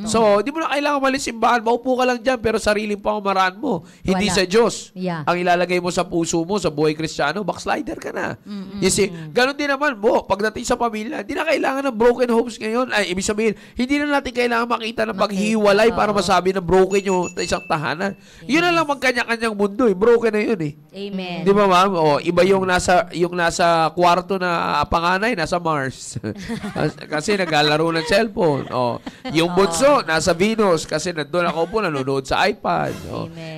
So, hindi mo na kailangan umalis simbahan, maupo ka lang dyan, pero sariling pamamaraan mo, hindi sa Diyos. Ang ilalagay mo sa puso mo, sa buhay Kristiyano, backslider ka na. You see, ganun din naman mo, pagdating sa pamilya, hindi na kailangan ng broken homes ngayon. Ay, ibig sabihin, hindi na natin kailangan makita ng paghiwalay para masabi na broken yung isang tahanan. Yun na lang magkanya-kanyang mundo, broken na yun Amen. Di ba, ma'am? Iba yung nasa kwarto na panganay, nasa Mars. Kasi naglalaro ng cellphone. Yung bunso, nasa Venus kasi nandun ako po, nanonood sa iPad.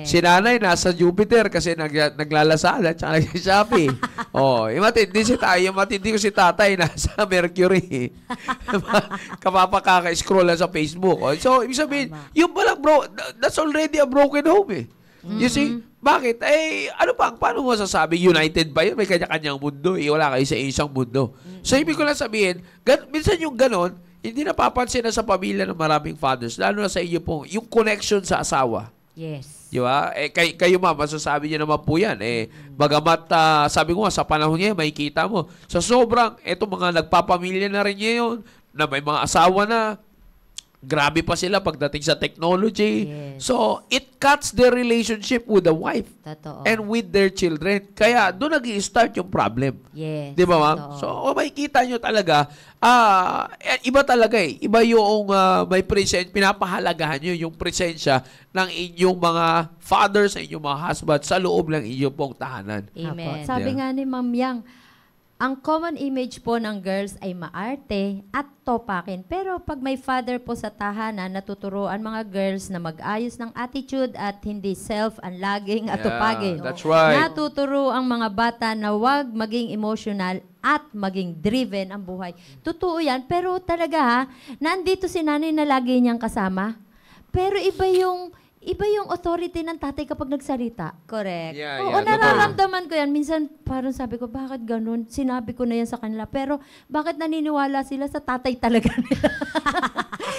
Si nanay, nasa Jupiter kasi naglalasada at saka nag-Shopee. Yung matindi ko si tatay, nasa Mercury. Kapapakaka-scroll lang sa Facebook. So, ibig sabihin, yung palang that's already a broken home You see? Bakit? Paano mo masasabi? United ba yun? May kanya-kanyang mundo. Wala kayo sa isang mundo. So, ibig ko lang sabihin, minsan yung ganon, hindi napapansin na sa pamilya ng maraming fathers, lalo na sa inyo pong, yung connection sa asawa. Yes. Di ba? Kayo ma'am, masasabi niyo naman po yan. Bagamat, sabi ko nga, sa panahon niya, makikita mo. Sa sobrang, mga nagpapamilya na rin ngayon, na may mga asawa na Grabe pa sila pagdating sa technology. Yes. So, it cuts their relationship with the wife Totoo. and with their children. Kaya, doon nag-i-start yung problem. Yes. Di ba, ma'am? Totoo. So, makikita nyo talaga, iba talaga eh. Iba yung may present, pinapahalagahan nyo yung presensya ng inyong mga fathers, sa inyong mga husband sa loob ng inyong pong tahanan. Amen. Apo. Sabi nga ni Ma'am Yang, ang common image po ng girls ay maarte at topakin. Pero pag may father po sa tahanan, natuturuan mga girls na mag-ayos ng attitude at hindi self-unlaging at Yeah, topagin. that's right. Natuturo ang mga bata na wag maging emotional at maging driven ang buhay. Totoo yan, pero talaga ha, nandito si nanay na lagi niyang kasama. Pero iba yung authority ng tatay kapag nagsalita. Correct. Yeah, Oo, totoo. nararamdaman ko yan. Minsan, parang sabi ko, bakit ganun? Sinabi ko na yan sa kanila. Pero, bakit naniniwala sila sa tatay talaga nila?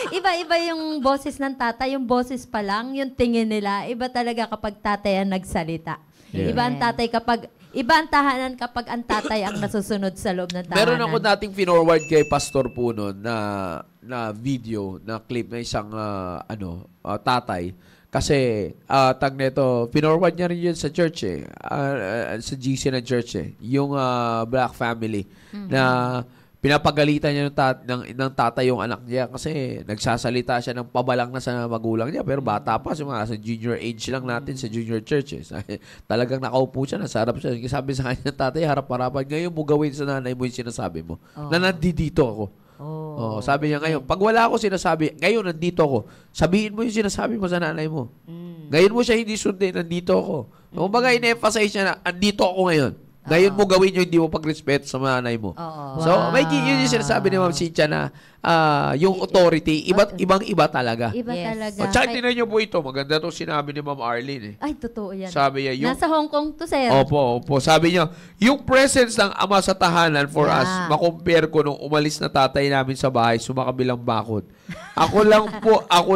Iba-iba yung boses ng tatay. Yung boses pa lang, yung tingin nila. Iba talaga kapag tatay ang nagsalita. Yeah. Iba ang tatay kapag... Iba ang tahanan kapag ang tatay ang nasusunod sa loob ng tahanan. Meron ako dating finorward kay Pastor Puno na video, na clip na isang tatay. Kasi, tag nito, pinorward niya rin yun sa church sa GC na church yung black family na pinapagalitan niya ng tatay yung anak niya kasi nagsasalita siya ng pabalang na sa magulang niya pero bata pa, sa junior age lang natin sa junior church talagang nakaupo siya, nasarap siya. Sabi sa kanya, tatay, harap-harapan, ngayon mo gawin sa nanay mo yung sinasabi mo na nandito ako. Oh, sabi niya ngayon, pag wala ako sinasabi, ngayon nandito ako. Sabihin mo yung sinasabi mo sa nanay mo. Ngayon mo siya hindi sundin, nandito ako. Kumbaga, in-emphasize niya na, andito ako ngayon. Ngayon mo gawin yung hindi mo pag-respeto sa nanay mo. So, may yun yung sinasabi ni Ma'am Cynthia na yung authority, ibang-iba talaga. Iba Yes. talaga. O, tsaka tinan niyo po ito. Maganda itong sinabi ni Ma'am Arlene. Ay, totoo yan. Sabi niya, yung... Nasa Hong Kong to, sir. Opo. Sabi niya, yung presence ng ama sa tahanan for Yeah. us, makompare ko nung umalis na tatay namin sa bahay, sumakabilang bakod. Ako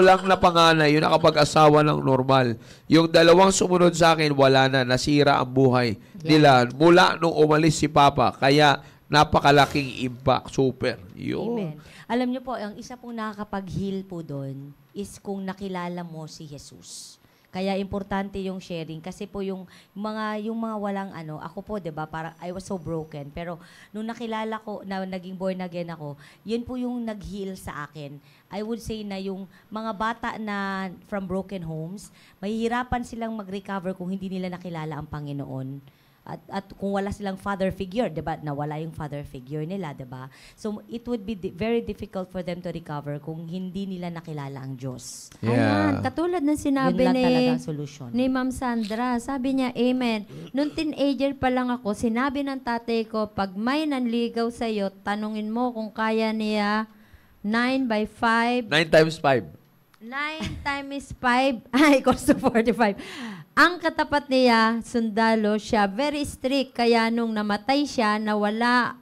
lang na panganay, yung nakapag-asawa ng normal. Yung dalawang sumunod sa akin, wala na, nasira ang buhay nila. Mula nung umalis si Papa, kaya napakalaking impact. Super. Yun. Amen. Alam niyo po, ang isa pong nakakapag-heal po doon is kung nakilala mo si Jesus. Kaya importante yung sharing kasi po yung mga walang ako po 'di ba, parang I was so broken pero nung nakilala ko na naging born again ako, yun po yung nag-heal sa akin. I would say na yung mga bata na from broken homes, mahihirapan silang mag-recover kung hindi nila nakilala ang Panginoon. At kung wala silang father figure, 'di ba? Nawala yung father figure nila, 'di ba? So it would be very difficult for them to recover kung hindi nila nakilala ang Diyos. Ayan, katulad ng sinabi Yun lang talaga ang solusyon. ni Ma'am Sandra, sabi niya, amen. Nung teenager pa lang ako, sinabi ng tatay ko, pag may nanligaw sa'yo, tanungin mo kung kaya niya 9 by 5. 9 times 5. 9 times 5 ay equals to 45. Ang katapat niya, sundalo siya, very strict. Kaya nung namatay siya, nawala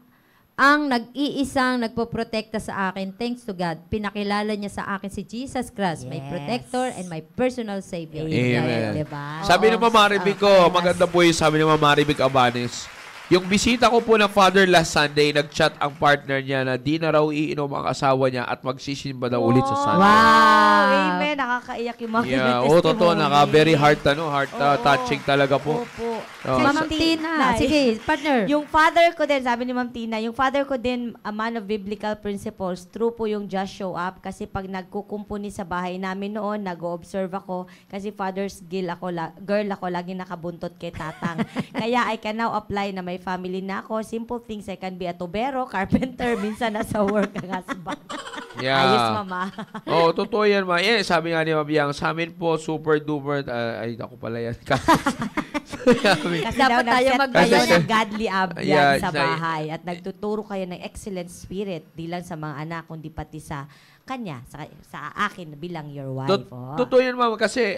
ang nag-iisang nagpoprotekta sa akin. Thanks to God. Pinakilala niya sa akin si Jesus Christ, my Yes. protector and my personal savior. Amen. Diba? Sabi ni Ma'am Maribig ko, maganda po yung sabi ni Ma'am Maribig Abanes. Yung bisita ko po ng father last Sunday, nag-chat ang partner niya na di na raw iinom ang asawa niya at magsisimba daw ulit sa Sunday. Wow! Amen. Nakakaiyak yung mga Yeah, testimony. totoo, very heart touching talaga po. Opo. Oh. Si Ma'am Tina. Sige, partner. Yung father ko din, sabi ni Ma'am Tina, yung father ko din, a man of biblical principles, true po yung just show up kasi pag nagkukumpuni sa bahay namin noon, nag-observe ako kasi father's girl ako, lagi nakabuntot kay tatang. Kaya I can now apply na may family na ako. Simple things, I can be a tubero, carpenter, minsan nasa work ang husband. Yeah. Ayos, mama. Oh, totoo yan, ma. Yeah, sabi nga ni Ma'am Yang, sa amin po, super duper, ay, ako pala yan. Kasi daw Dapat tayo nag-set mag-ayon kayo Kasi- ng godly abyan Yeah, sa sa- bahay at nagtuturo kayo ng excellent spirit di lang sa mga anak kundi pati sa kanya, sa akin bilang your wife. Totoo yan, ma'am. Kasi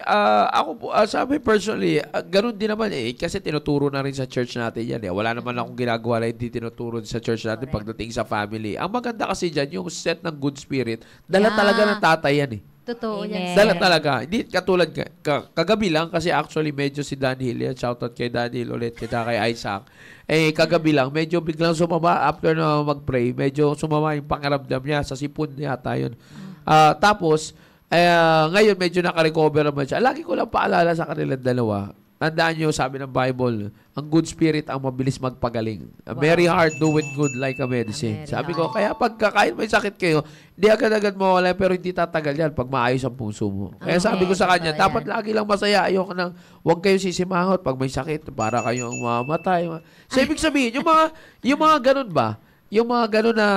ako po, sabi personally, ganun din naman kasi tinuturo na rin sa church natin yan. Wala naman akong ginagawa na hindi tinuturo sa church natin pagdating sa family. Ang maganda kasi dyan, yung set ng good spirit, dala talaga ng tatay yan Totoo Amen. yan. Dala talaga. Hindi katulad kagabi lang kasi actually medyo si Dan Hill, shoutout kay Dan Hill ulit, kita kay Isaac. Kagabi lang, medyo biglang sumama after na mag-pray, medyo sumama yung pakiramdam niya sa sipon yata yun. Tapos, ngayon medyo naka-recover naman siya. Lagi ko lang paalala sa kanilang dalawa. Tandaan nyo, sabi ng Bible, ang good spirit ang mabilis magpagaling. A merry heart doeth good like a medicine. Sabi ko, kaya kahit may sakit kayo, hindi agad-agad mawala, pero hindi tatagal yan pag maayos ang puso mo. Kaya sabi ko sa kanya, dapat lagi lang masaya. Ayoko nang, huwag kayo sisimangot pag may sakit, para kayong mamatay. So, ibig sabihin, yung mga ganun ba? Yung mga gano'n na,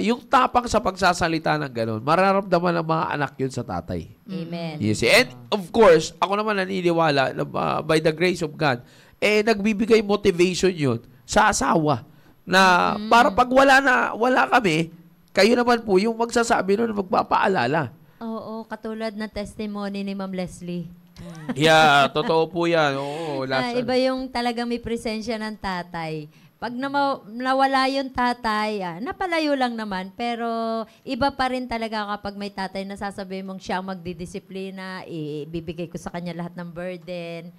yung tapang sa pagsasalita ng gano'n, mararamdaman ng mga anak yun sa tatay. Amen. Yes. And of course, ako naman naniniwala na by the grace of God, nagbibigay motivation yun sa asawa. Na para pag wala kami, kayo naman po yung magsasabi nun, magpapaalala. Oo, katulad na testimony ni Ma'am Leslie. Yeah, totoo po yan. Oo, Iba yung talagang may presensya ng tatay. Pag nawala yung tatay, napalayo lang naman, pero iba pa rin talaga kapag may tatay na sasabihin mong siya ang magdidisiplina, ibibigay ko sa kanya lahat ng burden.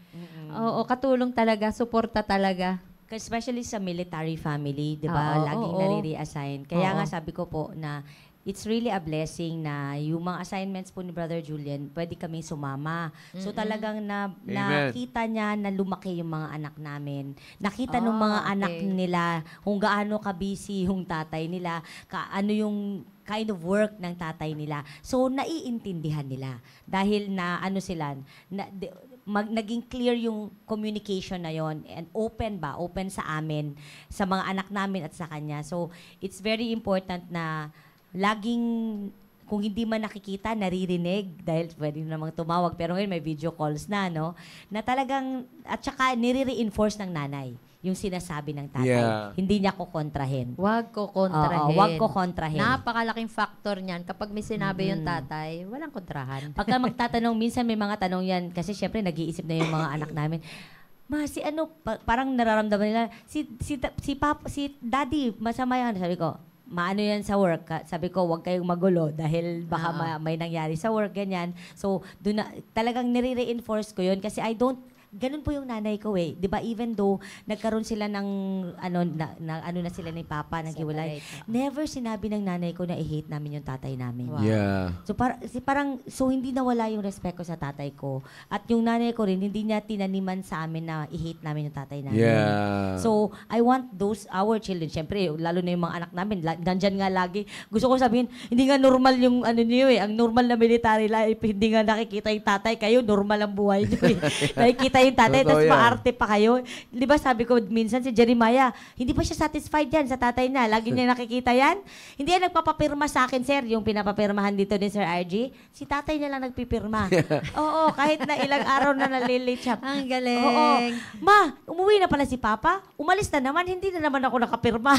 Oo, katulong talaga, suporta talaga. Especially sa military family, di ba? Laging nare-reassign. Kaya nga sabi ko po na it's really a blessing na yung mga assignments po ni Brother Julian, pwede kaming sumama. So talagang nakita niya na lumaki yung mga anak namin. Nakita ng mga anak nila kung gaano ka-busy yung tatay nila, ano yung kind of work ng tatay nila. So naiintindihan nila. Dahil na ano sila, naging clear yung communication na yon and open sa amin, sa mga anak namin at sa kanya. So it's very important na laging, kung hindi man nakikita, naririnig, dahil pwede namang tumawag, pero ngayon may video calls na, no? Na talagang, at saka nire-reinforce ng nanay yung sinasabi ng tatay. Yeah. Hindi niya kukontrahin. Huwag ko kontrahin. Huwag ko kontrahin. Napakalaking factor niyan. Kapag may sinabi yung tatay, walang kontrahan. Pagka magtatanong, minsan may mga tanong yan, kasi syempre nag-iisip na yung mga anak namin, ma, si ano, parang nararamdaman nila, si daddy, masama yan. Sabi ko, maano yan sa work. Sabi ko, huwag kayong magulo dahil baka may nangyari sa work, ganyan. So, talagang nire-reinforce ko yun kasi ganun po yung nanay ko eh. 'Di ba, even though nagkaroon sila ng ano na sila ni Papa, naghiwalay. Never sinabi ng nanay ko na i-hate namin yung tatay namin. Wow. Yeah. So parang hindi nawala yung respect ko sa tatay ko. At yung nanay ko rin hindi niya tinaniman sa amin na i-hate namin yung tatay namin. Yeah. So I want our children, syempre lalo na yung mga anak namin, nandyan nga lagi. Gusto ko sabihin, hindi nga normal yung ano niyo eh, ang normal na military life, hindi nga nakikita yung tatay, kayo normal ang buhay niyo eh. Nakikita yung tatay, tapos maarte pa kayo. Di ba sabi ko minsan si Jeremiah, hindi pa siya satisfied yan sa tatay niya. Lagi niya nakikita yan. Hindi yan nagpapapirma sa akin, sir, yung pinapapirmahan dito ni Sir RG. Si tatay niya lang nagpipirma. Oo, kahit na ilang araw na nalilate siya. Ang galing. Oo. Ma, umuwi na pala si Papa. Umalis na naman, hindi na naman ako nakapirma.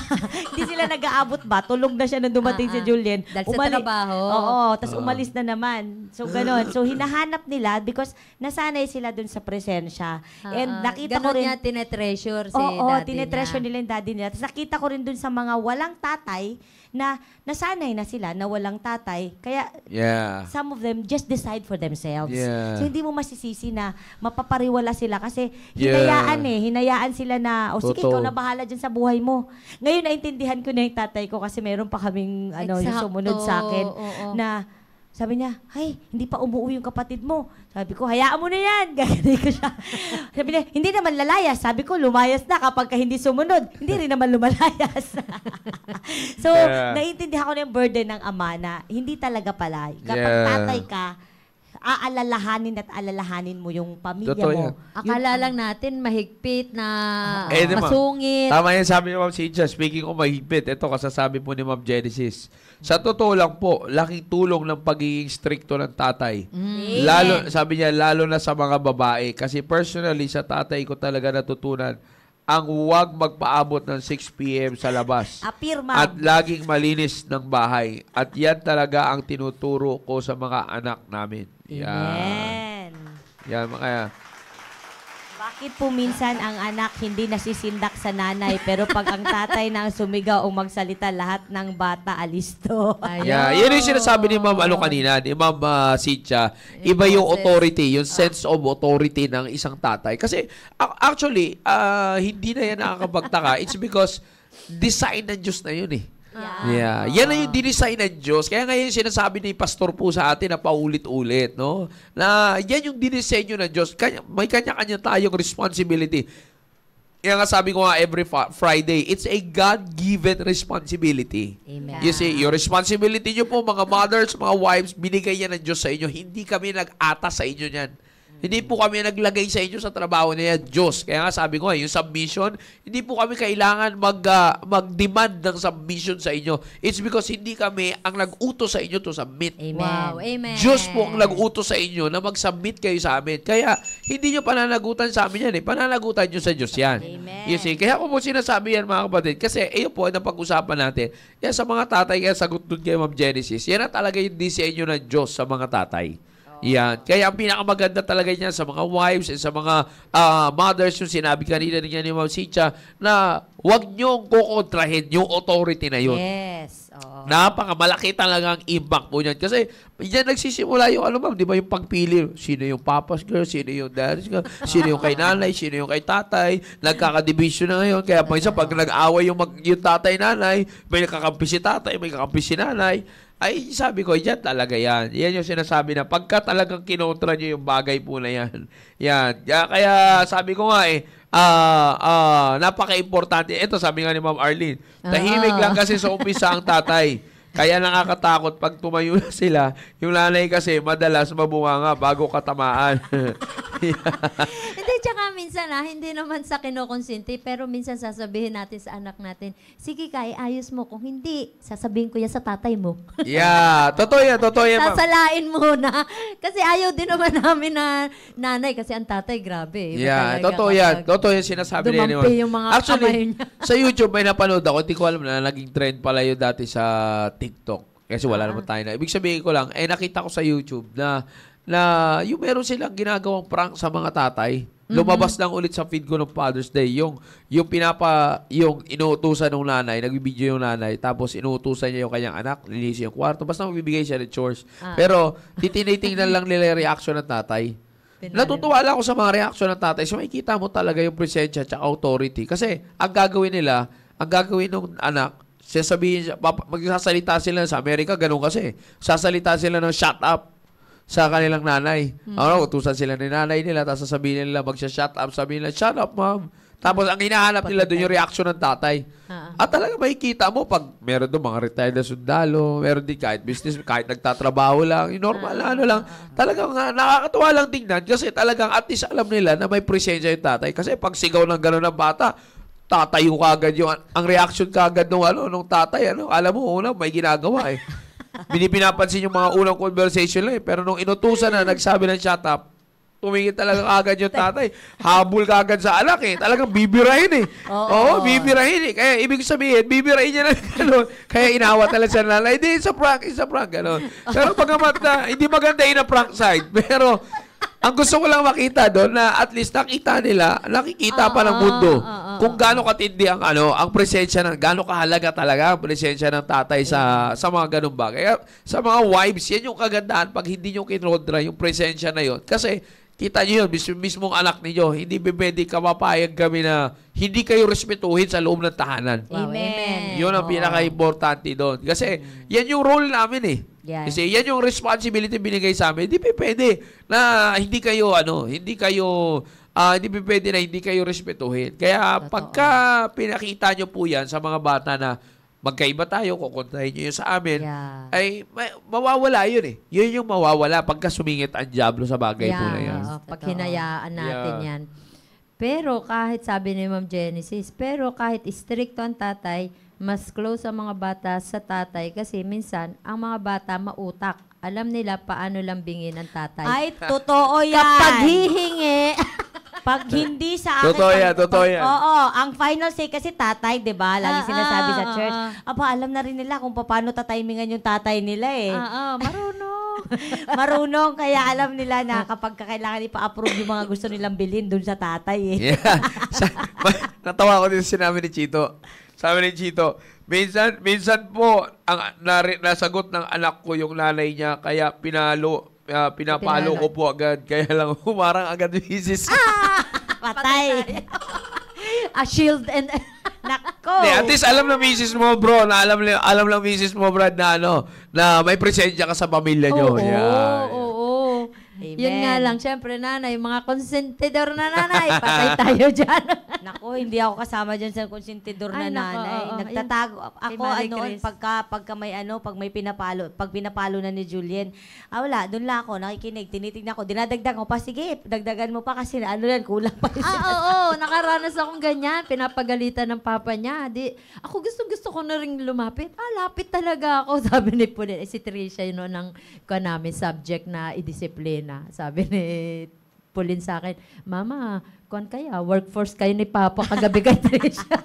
Hindi sila nag-aabot ba? Tulog na siya nung dumating si Julian. Dahil sa trabaho. Oo, tapos umalis na naman. So, gano'n. So, hinahanap nila because nasanay sila dun sa presensya. And nakita ko rin, niya tinetreasure si daddy niya. tinetreasure nila yung daddy nila. Tapos nakita ko rin dun sa mga walang tatay na nasanay na sila na walang tatay. Kaya some of them just decide for themselves. Yeah. So hindi mo masisisi na mapapariwala sila kasi hinayaan sila na, sige, ikaw na bahala dyan sa buhay mo. Ngayon naintindihan ko na yung tatay ko kasi meron pa kaming yung sumunod sa akin na sabi niya, "Ay, hindi pa umuwi yung kapatid mo." Sabi ko, "Hayaan mo na yan." Ganyan ko siya. Sabi niya, "Hindi naman lalayas." Sabi ko, "Lumayas na kapag hindi sumunod." Hindi rin naman lumalayas. So, naiintindihan ko na yung burden ng ama na hindi talaga pala. Kapag tatay ka, alalahanin mo yung pamilya mo. Akala lang natin mahigpit na masungit. Tama yan sabi ni Ma'am Cynthia. Speaking of mahigpit, ito kasasabi po ni Ma'am Genesis. Sa totoo lang po, laking tulong ng pagiging stricto ng tatay. Sabi niya, lalo na sa mga babae. Kasi personally, sa tatay ko talaga natutunan ang huwag magpaabot ng 6 p.m. sa labas. Apirma. At laging malinis ng bahay. At yan talaga ang tinuturo ko sa mga anak namin. Amen. Yan, mga... Bakit po minsan ang anak hindi nasisindak sa nanay, pero pag ang tatay na ang sumigaw o magsalita, lahat ng bata alisto. Yun yung sinasabi ni Ma'am kanina, ni Ma'am Cynthia. Iba yung authority, yung sense of authority ng isang tatay. Kasi actually, hindi na yan nakakapagtaka. It's because design ng Diyos na yun eh. Yeah. Yan na yung dinesign ng Diyos. Kaya ngayon sinasabi ni pastor po sa atin na paulit-ulit, no? Na yan yung dinisenyo ng Diyos. May kanya-kanya tayong responsibility. Kaya nga sabi ko nga every Friday, it's a God-given responsibility. Amen. You see, yung responsibility nyo po, mga mothers, mga wives, binigay yan ng Diyos sa inyo. Hindi kami nag-ata sa inyo yan. Hindi po kami naglagay sa inyo sa trabaho na yan, Diyos. Kaya nga sabi ko, yung submission, hindi po kami kailangan mag-demand ng submission sa inyo. It's because hindi kami ang nag-utos sa inyo to submit. Amen. Wow, amen. Diyos po ang nag-utos sa inyo na mag-submit kayo sa amin. Kaya, hindi nyo pananagutan sa amin yan eh. Pananagutan nyo sa Diyos yan. Amen. You see, kaya ko po sinasabi yan mga kapatid. Kasi, ayun po, ang pag-usapan natin. Yan sa mga tatay, kaya sagot doon kay Ma'am Genesis. Yan na talaga yung disenyo ng Diyos sa mga tatay. Yan. Kaya ang pinakamaganda talaga niya sa mga wives and sa mga mothers, yung sinabi kanina niya ni Ma'am Sicha, na huwag niyong kukontrahin yung authority na yun. Yes. Oo. Napakamalaki talaga ang impact po niyan. Kasi yan nagsisimula yung ano ma'am, di ba yung pagpili, sino yung papa's girl, sino yung daddy's girl, sino yung kay nanay, sino yung kay tatay, nagkakadivision na ngayon. Kaya pag nag-away yung tatay nanay, may nakakampi si tatay, may nakakampi si nanay, ay sabi ko, yan talaga yan. Yan yung sinasabi na pagka talagang kinontra nyo yung bagay po na yan. Yan. Kaya sabi ko nga napaka-importante. Ito sabi nga ni Ma'am Arlene, tahimik lang kasi sa umpisa ang tatay. Kaya nakakatakot pag tumayo na sila. Yung nanay kasi madalas mabunganga bago katamaan. Hindi, tsaka minsan hindi naman sa kinukonsinti, pero minsan sasabihin natin sa anak natin, sige Kai, ayos mo. Kung hindi, sasabihin ko yan sa tatay mo. Yeah, totoo yan, ma'am. Sasalain mo na. Kasi ayaw din naman namin na nanay, kasi ang tatay, grabe. Yeah, totoo yan. Totoo yan sinasabi niya. Dumampi yung mga kamay niya. Sa YouTube may napanood ako, hindi ko alam na naging trend pala yun dati sa TikTok. Kasi wala naman tayo na. Ibig sabihin ko lang, nakita ko sa YouTube na yung meron silang ginagawang prank sa mga tatay. Lumabas lang ulit sa feed ko ng Father's Day. Yung inuutusan ng nanay, nagbibideo yung nanay, tapos inuutusan niya yung kanyang anak, linisin yung kwarto. Basta magbibigay siya ng chores. Pero, tinitingnan lang nila yung reaction ng tatay. Natutuwa lang ako sa mga reaction ng tatay. So, makikita mo talaga yung presensya at authority. Kasi, ang gagawin ng anak, sasabihin, magsasalita sila sa Amerika, ganun kasi. Sasalita sila ng shut up sa kanilang nanay. Utusan sila ni nanay nila, tapos sasabihin nila, magsha-shut up, sabihin nila, shut up, ma'am. Tapos ang hinahanap nila doon yung reaction ng tatay. At talaga makikita mo, pag meron doon mga retired na sundalo, meron din kahit business, kahit nagtatrabaho lang, yung normal lang. Talagang nakakatuwa lang tingnan kasi talagang at least alam nila na may presensya yung tatay. Kasi pag sigaw ng gano'n ng bata, tatayo ka agad yung, ang reaction ka agad nung tatay, alam mo, may ginagawa eh. Pinapansin yung mga unang conversation lang eh. Pero nung inutusan na, nagsabi ng shut up, tumingin talaga agad yung tatay. Habol ka agad sa anak eh. Talagang bibirahin eh. Oo, bibirahin eh. Kaya ibig sabihin, bibirahin niya na gano'n. Kaya inawa talaga sa nanay. Hindi, it's a prank, gano'n. Pero pagamat na, hindi maganda yun ang prank side. Pero, ang gusto ko lang makita doon na at least nakikita pa ng mundo kung gaano katindi ang presensya ng, gaano kahalaga talaga ang presensya ng tatay sa mga ganung bagay. Kaya sa mga wives, yan yung kagandahan pag hindi nyo kinrodra yung presensya na yon. Kasi kita nyo yun, mismong anak niyo, hindi pwede kapapayag kami na hindi kayo respetuhin sa loob ng tahanan. Wow, amen. Yun ang pinaka-importante doon. Kasi yan yung role namin eh. Yes. Kasi yan yung responsibility binigay sa amin. Hindi pwede na hindi pwede na hindi kayo respetuhin. Kaya pagka pinakita nyo po yan sa mga bata na magkaiba tayo, kukontrahin nyo yun sa amin, ay mawawala yun eh. Yun yung mawawala pagka sumingit ang diablo sa bagay po na yan. Pag hinayaan natin yan. Pero kahit sabi ni Ma'am Genesis, kahit stricto ang tatay, mas close ang mga bata sa tatay kasi minsan ang mga bata mautak. Alam nila paano lambingin ang tatay. Ay, totoo yan. Kapag hihingi, pag hindi sa akin. Totoo yan. Oo, ang final say kasi tatay, 'di ba? Lagi sinasabi sa church. Alam na rin nila kung paano tatimingan yung tatay nila eh. Marunong. Marunong, kaya alam nila na kapag kailangan ipa-approve yung mga gusto nilang bilhin dun sa tatay eh. Yeah. Natawa ko din sa sinabi ni Chito. Sabi ni Chito, minsan po nasagot ng anak ko yung nanay niya kaya pinapalo ko po agad. Kaya lang humarang agad yung misis. Patay. A shield and... Go! At least alam na misis mo, bro, na alam lang misis mo, Brad, na na may presensya ka sa pamilya nyo. Oo. Amen. Yun nga lang, syempre nanay, mga konsentidor na nanay, patay tayo dyan. Nako, hindi ako kasama dyan sa konsentidor na Ay, nako, nanay. oo. Nagtatago Kay ako Marie ano, Chris. pagka may pag pinapalo na ni Julien. Wala, doon lang ako nakikinig, tinitingnan ko, dinadagdag ko pa, sige, dagdagan mo pa kasi kulang pa. Oo, nakaranas akong ganyan, pinapagalitan ng papa niya. Ako gusto ko na rin lumapit. Lapit talaga ako, sabi ni Pauline. Si Tricia yun ng namin subject na idisiplina. Sabi ni Pauline sa akin, Mama, workforce kayo ni Papa kagabi kay Tricia.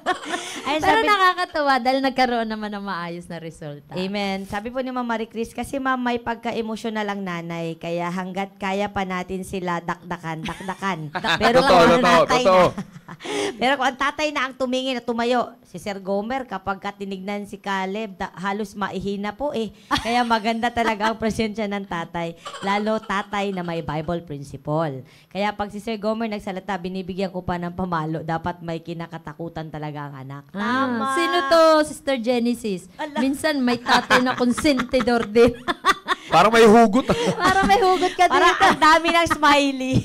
Pero nakakatuwa dahil nagkaroon naman ng maayos na resulta. Amen. Sabi po ni Ma'am Marie Chris, kasi ma'am may pagka-emotional ang nanay, kaya hanggat kaya pa natin sila dakdakan. Pero kung ang tatay na, pero kung ang tatay na ang tumingin at tumayo, si Sir Gomer, kapag tinignan si Caleb, halos maihina po eh. Kaya maganda talaga ang presensya ng tatay. Lalo tatay na may Bible principle. Kaya pag si Sir Gomer nagsalita, binibigyan ko pa ng pamalo. Dapat may kinakatakutan talaga ang anak. Tama. Sino to, Sister Genesis? Minsan may tatay na konsentidor din. Parang may hugot. Parang may hugot ka Parang dito. ang dami ng smiley.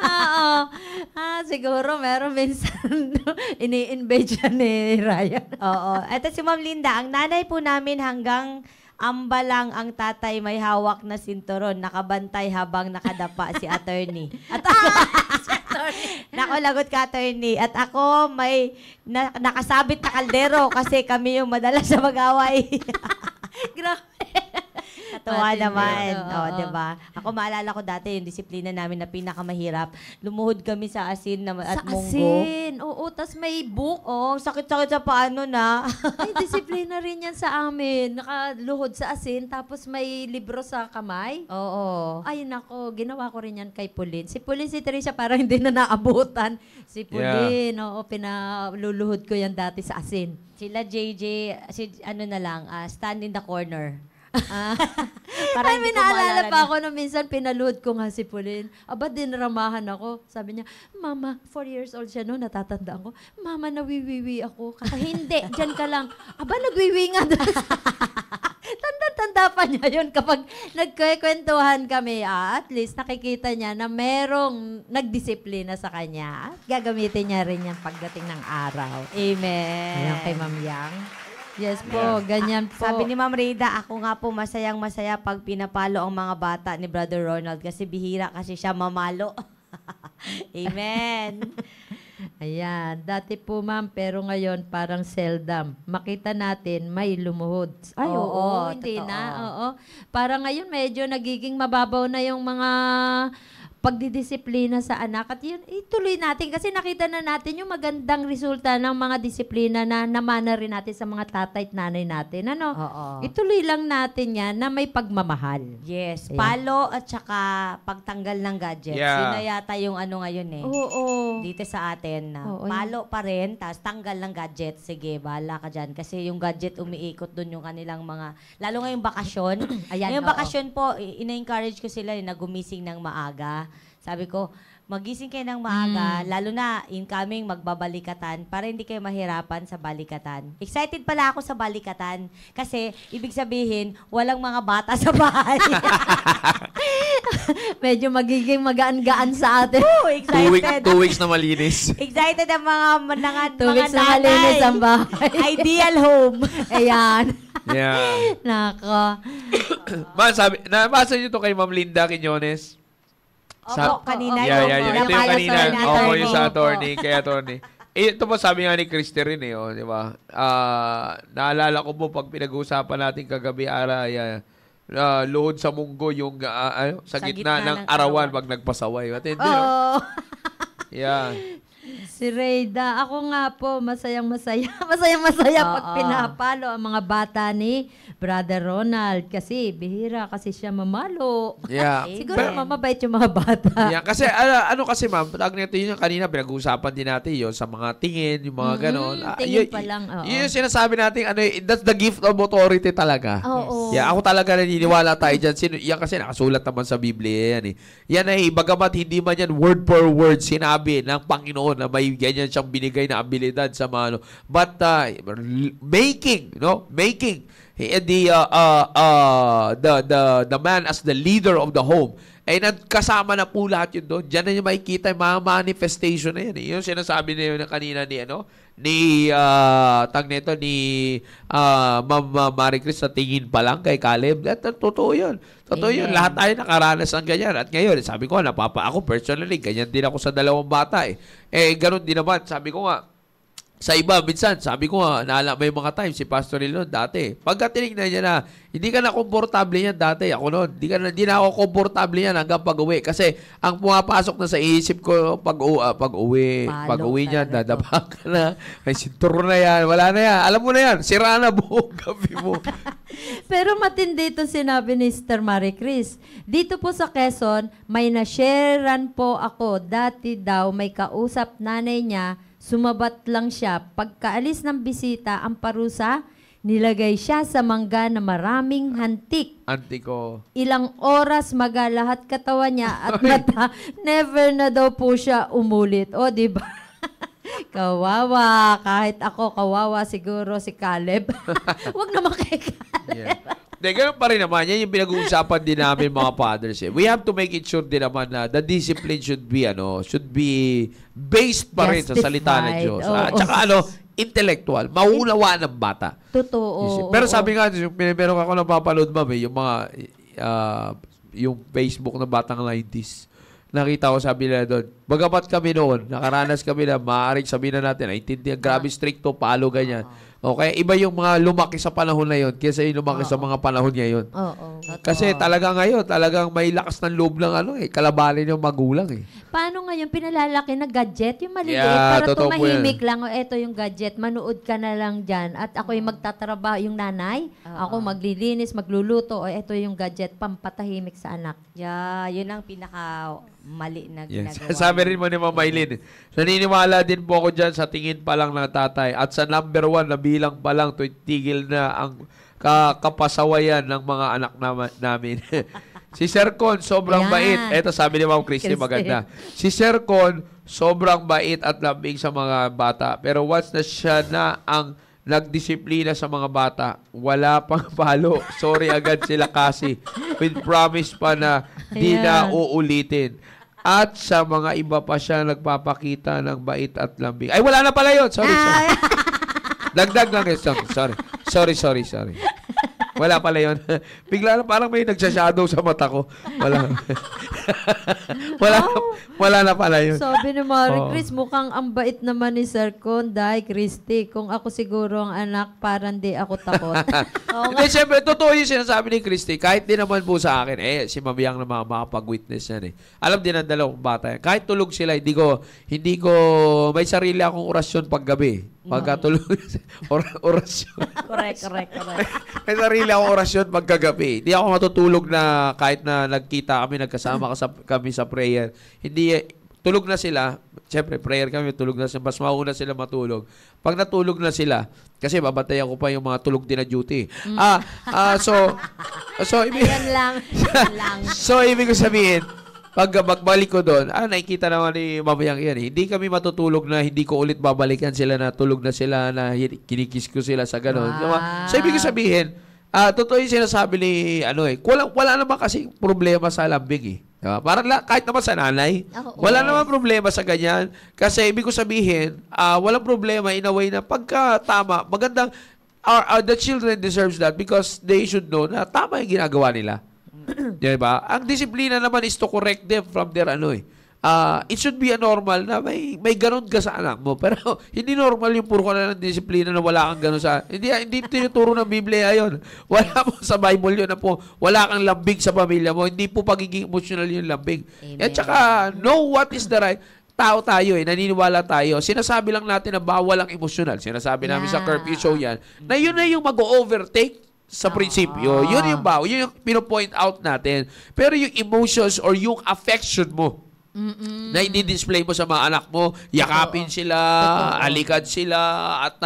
Oo. Siguro meron minsan ini-invade siya ni Ryan. Oo. Ito si Ma'am Linda, ang nanay po namin hanggang ambalang ang tatay may hawak na sinturon, nakabantay habang nakadapa si attorney. At ako, nakalagot ka attorney. At ako may nakasabit na kaldero kasi kami yung madalas sa mag-away. Grabe. Katuwa naman. Oo. Diba? Ako maalala ko dati yung disiplina namin na pinakamahirap. Lumuhod kami sa asin at munggo. Sa asin. Oo, tas may book. Oo, sakit-sakit sa paano na. Ay, disiplina rin yan sa amin. Nakaluhod sa asin, tapos may libro sa kamay. Oo. Ay, nako, ginawa ko rin yan kay Pauline. Si Tricia parang hindi na naabutan. Si Pauline, oo, pinaluluhod ko yan dati sa asin. Sila JJ, stand in the corner. Ay, may naalala pa ako na minsan pinaluhod ko nga si Pauline. Dinramahan ako. Sabi niya, Mama, 4 years old siya noon, natatandaan ko. Mama, nawiwiwi ako. Hindi, dyan ka lang. Nagwiwi nga doon. Tanda-tanda pa niya yun kapag nagkwentuhan kami. At least nakikita niya na merong nagdisiplina sa kanya. At gagamitin niya rin yan pagdating ng araw. Amen. Ayan kay Ma'am Yang. Yes po, ganyan po. Sabi ni Ma'am Reda, ako nga po masayang-masaya pag pinapalo ang mga bata ni Brother Ronald kasi bihira kasi siya mamalo. Amen. Ayan, dati po ma'am, pero ngayon parang seldom. Makita natin may lumuhod. Ay, Oo, hindi totoo. na. Oo. Parang ngayon medyo nagiging mababaw na yung mga pagdidisiplina sa anak. At yun, ituloy natin kasi nakita na natin yung magandang resulta ng mga disiplina na namana rin natin sa mga tatay at nanay natin. Oo. Ituloy lang natin yan na may pagmamahal. Yes. Ayan. Palo at saka pagtanggal ng gadgets. Yeah. Yun na yata yung ngayon eh. Oo. Dito sa atin na Oo, palo pa rin, tapos tanggal ng gadget. Sige, bahala ka dyan. Kasi yung gadget umiikot dun yung kanilang mga, lalo ngayong bakasyon. Ayan, Ngayong oo. bakasyon po, ina-encourage ko sila na gumising ng maaga. Sabi ko, magising kayo ng maaga, lalo na incoming magbabalikatan para hindi kayo mahirapan sa balikatan. Excited pala ako sa balikatan kasi ibig sabihin, walang mga bata sa bahay. Medyo magiging magaan-gaan sa atin. Excited. 2 weeks na malinis. Excited ang mga 2 weeks na malinis ang bahay. Ideal home. Ayan. Yeah. Nako. Nabasa niyo to kay Ma'am Linda Quiñones? Opo, kanina Yeah. yung Ito yung napalo kanina. sa Oo, attorney. yung sa attorney. Kay attorney. Ito po sabi nga ni Christy rin di ba? Naalala ko po pag pinag-uusapan natin kagabi luhod sa munggo yung sa gitna ng arawan pag nagpasaway. At hindi, Oo. Yeah. Si Reyda, ako nga po, masayang-masaya. Masayang-masaya pag Oo. pinapalo ang mga bata ni Brother Ronald kasi bihira kasi siya mamalo. Yeah. Siguro mamabait yung mga bata. Yeah, kasi ano kasi ma'am, tag nito yun yung kanina pinag-uusapan din natin yun sa mga tingin, yung mga ganon. Tingin pa lang, oo. Yun yung sinasabi natin, that's the gift of authority talaga. Oo. Yeah, ako talaga naniniwala tayo dyan. Yan kasi nakasulat naman sa Biblia yan eh. Yan ay, bagamat hindi man yan word for word sinabi ng Panginoon na may ganyan siyang binigay na abilidad sa mga ano. But making the man as the leader of the home ay nagkasama na po lahat yun doon. Diyan na yung makikita yung mga manifestation na yun. Yung sinasabi na yun na kanina ni Ma'am Marie Chris sa tingin pa lang kay Caleb. Totoo yun. Totoo yun. Lahat tayo nakaranas ng ganyan. At ngayon, sabi ko, ako personally, ganyan din ako sa dalawang bata eh. Ganun din naman. Sabi ko nga, sa iba, minsan, sabi ko nga, may mga times, si Pastor Lilon dati, pagka tinignan niya na, hindi ka na komportable yan dati, ako noon, hindi na ako komportable yan hanggang pag-uwi. Kasi, ang pumapasok na sa isip ko, pag-uwi niya, dadaba ka na, may sinturo na yan, wala na yan, alam mo na yan, sira na buong gabi mo. Pero matindi itong sinabi ni Sister Marie Chris. Dito po sa Quezon, may na-sharean po ako, dati daw may kausap nanay niya, sumabat lang siya. Pagkaalis ng bisita, ang parusa, nilagay siya sa mangga na maraming hantik. Antiko. Ilang oras magalahat katawan niya at never na daw po siya umulit. O, di ba? Kawawa. Kahit ako, kawawa siguro si Caleb. Huwag naman kay Caleb. Yeah. Ganun pa rin naman. Yan yung pinag-uusapan din namin mga fathers. We have to make it sure din naman na the discipline should be based pa rin sa salita ng Diyos. At saka intellectual. Mauunawa ng bata. Totoo. Pero sabi nga, meron ako napapanood, ma'am, yung mga yung Facebook ng batang 90s. Nakita ko, sabi nila doon, bagamat kami noon, nakaranas kami na maaaring sabihin na natin, naintindihan, grabe stricto, palo, ganyan. Okay, iba yung mga lumaki sa panahon na yun kaysa yung lumaki sa mga panahon ngayon. Kasi talaga ngayon, talagang may lakas ng loob ng kalabanin yung magulang eh. Paano ngayon pinalalaki na gadget? Yung maliliit, para totoo po tumahimik lang, eto yung gadget, manood ka na lang dyan. At ako yung magtatrabaho, yung nanay, ako maglilinis, magluluto, eto yung gadget, pampatahimik sa anak. Yeah, yun ang pinaka-mali na ginagawa. Sabi rin mo ni Mama Eileen, naniniwala din po ako dyan sa tingin pa lang ng tatay. At sa number 1 na bilang pa lang, tigil na ang kapasawayan ng mga anak namin. Si Sir Con, sobrang bait. Eto, sabi ni Ma'am Christy, maganda. Si Sir Con, sobrang bait at lambing sa mga bata. Pero once na siya na ang nagdisiplina sa mga bata, wala pang palo. Sorry agad sila kasi. With promise pa na di na uulitin. At sa mga iba pa siya nagpapakita ng bait at lambing. Ay, wala na pala yun. Sorry. Dagdag lang yun. Sorry. Wala pala yun. Bigla na parang may nagsashadow sa mata ko. Wala na pala yun. Sabi ni Marie Chris, mukhang ang bait naman ni Sir Conday, Christy. Kung ako siguro ang anak, parang di ako takot. Hindi, siyempre, totoo yung sinasabi ni Christy. Kahit din naman po sa akin, si Mabiyang na makapag-witness yan eh. Alam din ang dalawang bata yan. Kahit tulog sila, hindi ko, may sarili akong orasyon paggabi. Pagkatulog, orasyon. Correct. May sarili akong orasyon pagkagabi. Hindi ako matutulog na kahit na nagkita kami, nagkasama kami sa prayer. Hindi, tulog na sila. Siyempre, prayer kami, tulog na sila. Mas mauna sila matulog. Pag natulog na sila, kasi babatayan ko pa yung mga tulog din na duty. So, ibig ko sabihin, pag magbalik ko doon, nakikita naman ni Mamayang yan eh. Hindi kami matutulog na hindi ko ulit babalikan sila na tulog na sila na kinikis ko sila sa gano'n. Wow. So, ibig sabihin, totoo yung sinasabi ni, wala naman kasi problema sa lambing eh. Parang kahit naman sa nanay, wala naman problema sa ganyan. Kasi ibig ko sabihin, walang problema in a way na pagka tama, magandang, the children deserves that because they should know na tama yung ginagawa nila. Diba? Ang disiplina naman is to correct them from their it should be a normal na may ganun ka sa anak mo. Pero hindi normal yung puro ka na ng disiplina na wala kang ganun sa... Hindi tinuturo ng Biblia yun. Wala mo sa Bible yun na po, wala kang lambing sa pamilya mo. Hindi po pagiging emotional yung lambing. At saka, know what is the right... Tao tayo naniniwala tayo. Sinasabi lang natin na bawal ang emotional. Sinasabi namin sa curfew show yan, na yun na yung mag-overtake sa prinsipyo. Yun yung pino-point out natin. Pero yung emotions or yung affection mo, na i-display mo sa mga anak mo, yakapin sila, alikad sila, at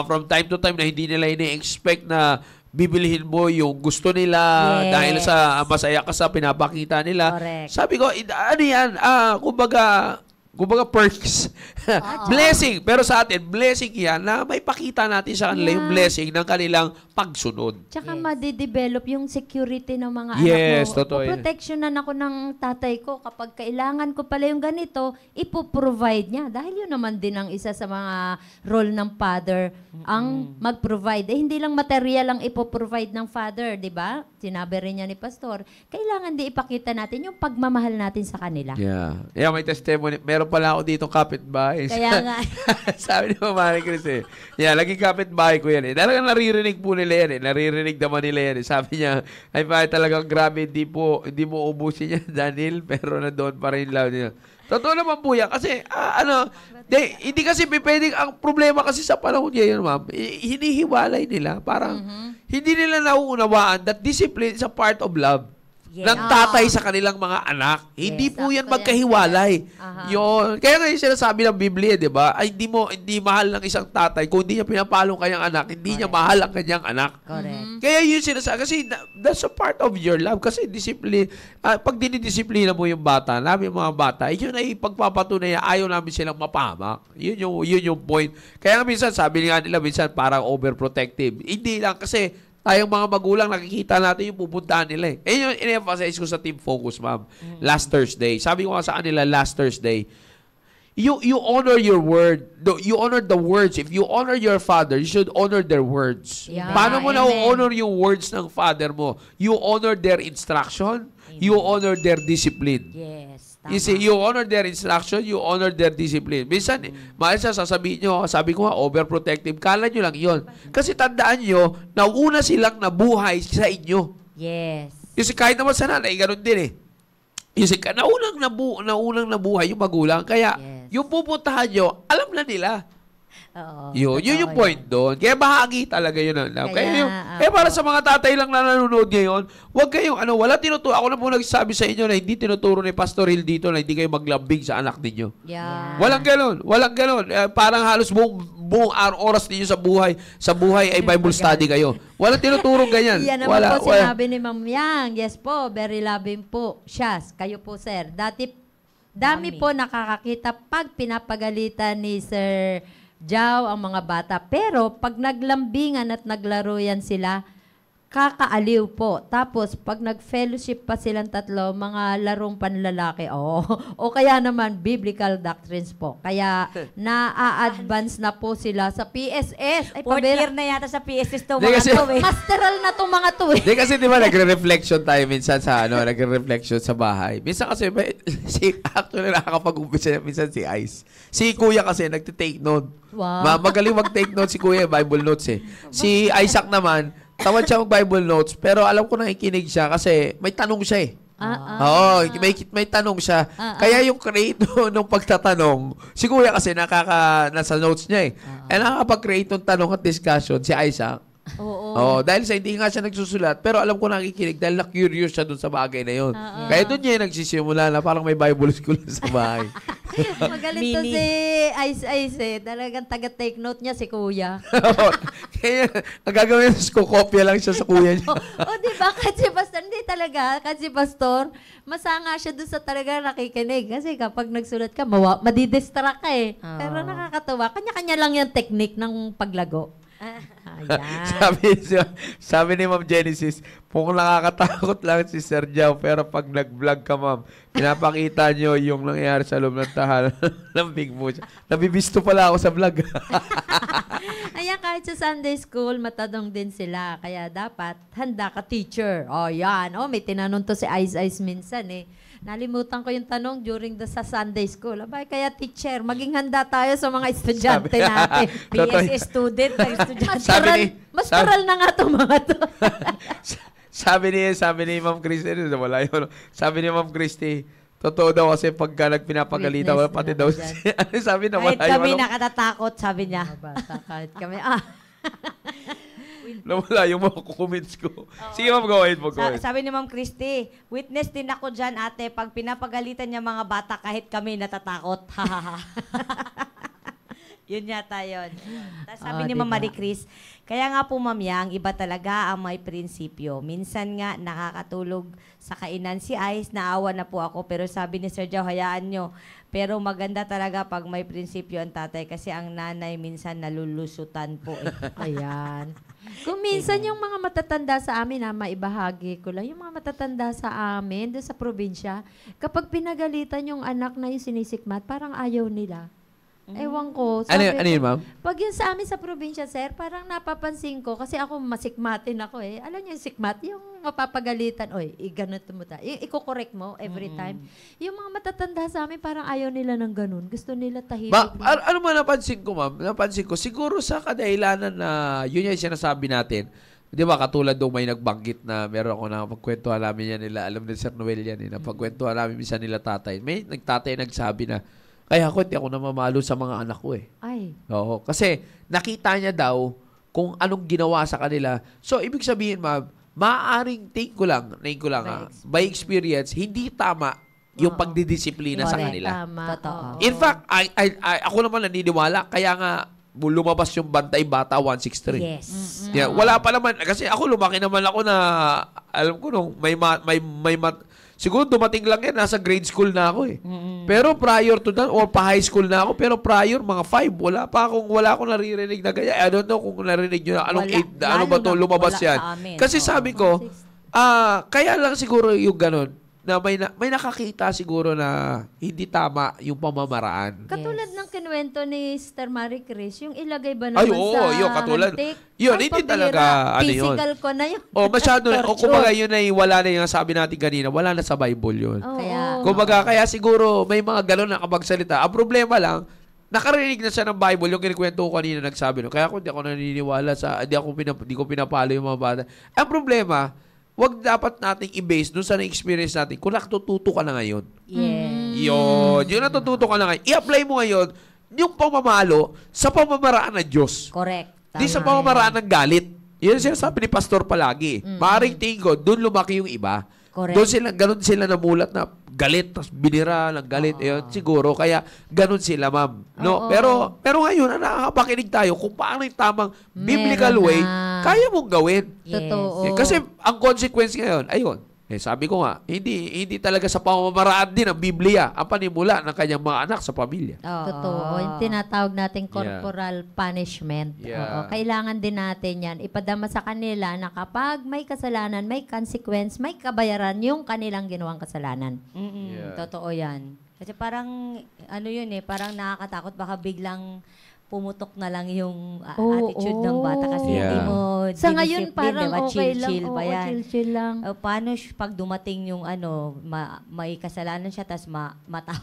from time to time na hindi nila ini-expect na bibilihin mo yung gusto nila dahil sa masaya ka sa pinapakita nila. Correct. Sabi ko, ano yan? Kumbaga perks. Blessing. Pero sa atin, blessing yan na may pakita natin sa kanila yung blessing ng kanilang pagsunod. Tsaka madidevelop yung security ng mga Yes, anak mo. totoo yun. Protectionan ako ng tatay ko. Kapag kailangan ko pala yung ganito, ipoprovide niya. Dahil yun naman din ang isa sa mga role ng father, ang mag-provide. Hindi lang material ang ipoprovide ng father, di ba? Sinabi rin niya ni Pastor, kailangan di ipakita natin yung pagmamahal natin sa kanila. Yeah, may testimony. Meron pala ako dito kapitbahay. Kaya nga. Sabi ni Mama Chris laging kapitbahay ko yan Talagang naririnig po nila yan Naririnig naman nila yan Sabi niya, ay pa talagang grabe, hindi mo ubusin yan, Daniel, pero nandoon pa rin lang niya. Totoo naman po yan. Kasi, hindi kasi pwedeng, ang problema kasi sa panahon niya yun, ma'am, hinihiwalay nila. Parang, hindi nila nauunawaan that discipline is a part of love. Yes. Ng tatay sa kanilang mga anak. Hindi po yan Sakto yan, magkahiwalay. Aha. Yun. Kaya nga yung sinasabi ng Biblia, di ba? Ay, hindi mahal ng isang tatay. Kung hindi niya pinapalo ang kanyang anak, hindi niya mahal ang kanyang anak. Correct. Kaya yun sinasabi. Kasi that's a part of your love. Kasi discipline, pag dinidisiplina mo yung bata, namin yung mga bata, yun ay pagpapatunay na ayaw namin silang mapahamak. Yun yung point. Kaya nga minsan, sabi nga nila, minsan parang overprotective. Hindi lang kasi tayong mga magulang, nakikita natin yung pupuntahan nila yun yung in-emphasize ko sa Team Focus, ma'am. Last Thursday. Sabi ko nga sa kanila last Thursday, you honor your word. You honor the words. If you honor your father, you should honor their words. Yeah. Paano mo Amen. na-honor yung words ng father mo? You honor their instruction. You honor their discipline. Yes. You see, you honor their instruction, you honor their discipline. Minsan, maalis sasabihin nyo, sabi ko nga, overprotective. Kala nyo lang yon. Kasi tandaan nyo, nauna silang nabuhay sa inyo. Yes. Yung si kahit naman sa nanay, ganun din Yung si naunang nabuhay yung magulang. Kaya, yung pupuntahan nyo, alam na nila. Oo. Yun yung point doon. Kaya bahagi talaga yun. Kaya para sa mga tatay lang na nanonood ngayon, huwag kayong, wala tinuturo. Ako na po nagsasabi sa inyo na hindi tinuturo ni Pastor Hill dito na hindi kayo maglambing sa anak ninyo. Yeah. Walang ganon. Parang halos buong oras ninyo sa buhay ay Bible study kayo. Walang tinuturo ganyan. Yan naman po sinabi ni Ma'am Yang. Yes po, very loving po siya. Kayo po, sir. Dami po nakakakita pag pinapagalitan ni Sir Jao ang mga bata. Pero pag naglambingan at naglaro yan sila, kakaaliw po. Tapos pag nag-fellowship pa silang tatlo, mga larong panlalaki, o kaya naman biblical doctrines po. Kaya na-advance na po sila sa PSS. Ay, Fourth year na yata sa PSS to Hindi mga kasi- to Masteral na to mga to eh. Hindi kasi di ba nagre-reflection tayo minsan sa nagre-reflection sa bahay. Minsan kasi actually nakakapag-umpisa minsan si Ice. Si Kuya kasi nagte-take note. Wow. Magaling mag-take note si Kuya, Bible notes Si Isaac naman, tawad siya mag-Bible notes, pero alam ko nakikinig siya kasi may tanong siya Oo, may tanong siya. Kaya yung create ng pagtatanong, si Kuya kasi nasa notes niya nakakapag-create ng tanong at discussion, si Isaac. Oo. Dahil sa hindi nga siya nagsusulat, pero alam ko nakikinig dahil na-curious siya dun sa bagay na yun. Kaya dun niya nagsisimula na parang may Bible school sa bahay. Magaling to si Ice Talagang taga-take note niya si Kuya. Kaya ang gagawin is kukopya lang siya sa kuya niya. Diba? Kahit si Pastor, hindi talaga. Kahit si Pastor, masanga siya doon sa talaga nakikinig. Kasi kapag nagsulat ka, madidistract ka Pero nakakatawa. Kanya-kanya lang yung technique ng paglago. Ayan. sabi ni Ma'am Genesis, kung nakakatakot lang si Sir Jao, pero pag nag-vlog ka, Ma'am, pinapakita nyo yung nangyayari sa loob ng tahanan. Lambing mo siya. Nabibisto pala ako sa vlog. Ayan, kahit sa Sunday school, matadong din sila. Kaya dapat, handa ka teacher. Yan. May tinanong to si Ice minsan Nalimutan ko yung tanong during sa Sunday school. Abay, kaya teacher, maging handa tayo sa mga estudyante natin. PSS student, estudyante. Masteral na nga itong mga to. sabi ni Ma'am Christy, wala yun. Sabi ni Ma'am Christy, totoo daw kasi pagka nagpinapagalitan, Witness pati na daw ako siya. Sabi na Kahit wala kami yun. nakatatakot, sabi niya. Kahit kami, Nawala yung mga comments ko. Sige, ma'am, go ahead po. Sabi ni Ma'am Christy, witness din ako dyan, ate, pag pinapagalitan niya mga bata, kahit kami natatakot. Yun yata yun. Tapos sabi ni Ma'am diba? Marie Chris, kaya nga po, Ma'am Yang, iba talaga ang may prinsipyo. Minsan nga, nakakatulog sa kainan si Ice, naawa na po ako, pero sabi ni Sir Joe, hayaan nyo. Pero maganda talaga pag may prinsipyo ang tatay kasi ang nanay minsan nalulusutan po. Ayan. Kung minsan yung mga matatanda sa amin, maibahagi ko lang, yung mga matatanda sa amin, doon sa probinsya, kapag pinagalitan yung anak na yung sinisikmat, parang ayaw nila. Ewan ko. Ano yun, ma'am? Pag yun sa amin sa probinsya, sir, parang napapansin ko, kasi ako masikmatin ako eh. Alam niyo yung sikmat, yung mapapagalitan, oy, ganito mo ta. Iko-correct mo every time. Yung mga matatanda sa amin, parang ayaw nila ng ganun. Gusto nila tahimik. Ano ba napansin ko, ma'am? Napansin ko, siguro sa kadahilanan na yun yung sinasabi natin. Di ba, katulad doon may nagbanggit na meron ako na pagkwentuhan namin yan nila. Alam ni Sir Noel yan, napagkwentuhan namin minsan nila tatay. May nagtatay nagsabi na, kaya ako, hindi ako namamalo sa mga anak ko eh. Ay. Oo. Kasi nakita niya daw kung anong ginawa sa kanila. So, ibig sabihin, ma'am, maaaring by experience, hindi tama yung pagdidisiplina sa kanila. Tama. Totoo. In fact, ako naman naniniwala, kaya nga lumabas yung Bantay Bata 163. Yes. Yeah, wala pa naman, kasi ako lumaki naman ako na, alam ko nung siguro dumating lang yan, nasa grade school na ako eh. Pero prior to that, or pa high school na ako, pero prior, mga 5, wala akong naririnig na ganyan. I don't know kung narinig nyo na, anong Wala. 8, ano ba to, lumabas Wala yan. sa amin. Kasi Oo. sabi ko, kaya lang siguro yung ganun, na may nakakita siguro na hindi tama yung pamamaraan. Katulad ng kinuwento ni Sister Marie Chris, yung ilagay ba naman Ay, oo, sa yun, katulad. hantik? Yun, Ay, hindi pabira. talaga, ano yun. Physical ko na yun. Masyado na. O Torture. kumbaga yun ay wala na yung sabi natin kanina, wala na sa Bible yun. Oo. Kumbaga, kaya siguro may mga gano'n na kapagsalita. Ang problema lang, nakarinig na siya ng Bible, yung kinikwento ko kanina nagsabi. No? Kaya kung di ako naniniwala di ko pinapalo yung mga bata. Ang problema, wag dapat nating i-base doon sa na-experience natin kung natututo ka na ngayon. Yes. Yun natututo ka na ngayon. I-apply mo ngayon yung pamamalo sa pamamaraan ng Diyos. Correct. Di sa pamamaraan ng galit. Yun ang sinasabi ni Pastor palagi. Maaring tingin ko, doon lumaki yung iba. Correct. Ganun sila namulat na galit, tapos binira ng galit. Yun, siguro, kaya ganun sila, ma'am. No? Pero ngayon, nakakapakinig tayo kung paano yung tamang biblical Meron way, na. kaya mong gawin. Yes. Totoo. Kasi ang consequence ngayon, ayun, sabi ko nga, hindi talaga sa pamamaraan din ang Biblia ang panimula ng kanyang mga anak sa pamilya. Oo. Totoo. Yung tinatawag nating corporal punishment. Yeah. Oo. Kailangan din natin yan. Ipadama sa kanila na kapag may kasalanan, may consequence, may kabayaran yung kanilang ginawang kasalanan. Yeah. Totoo yan. Kasi parang, parang nakakatakot. Baka biglang pumutok na lang yung attitude ng bata kasi Yeah. hindi mo Sa ngayon dinisipline, parang diba? okay lang. Chill pa yan. Chill lang. Paano pag dumating yung may kasalanan siya tapos baka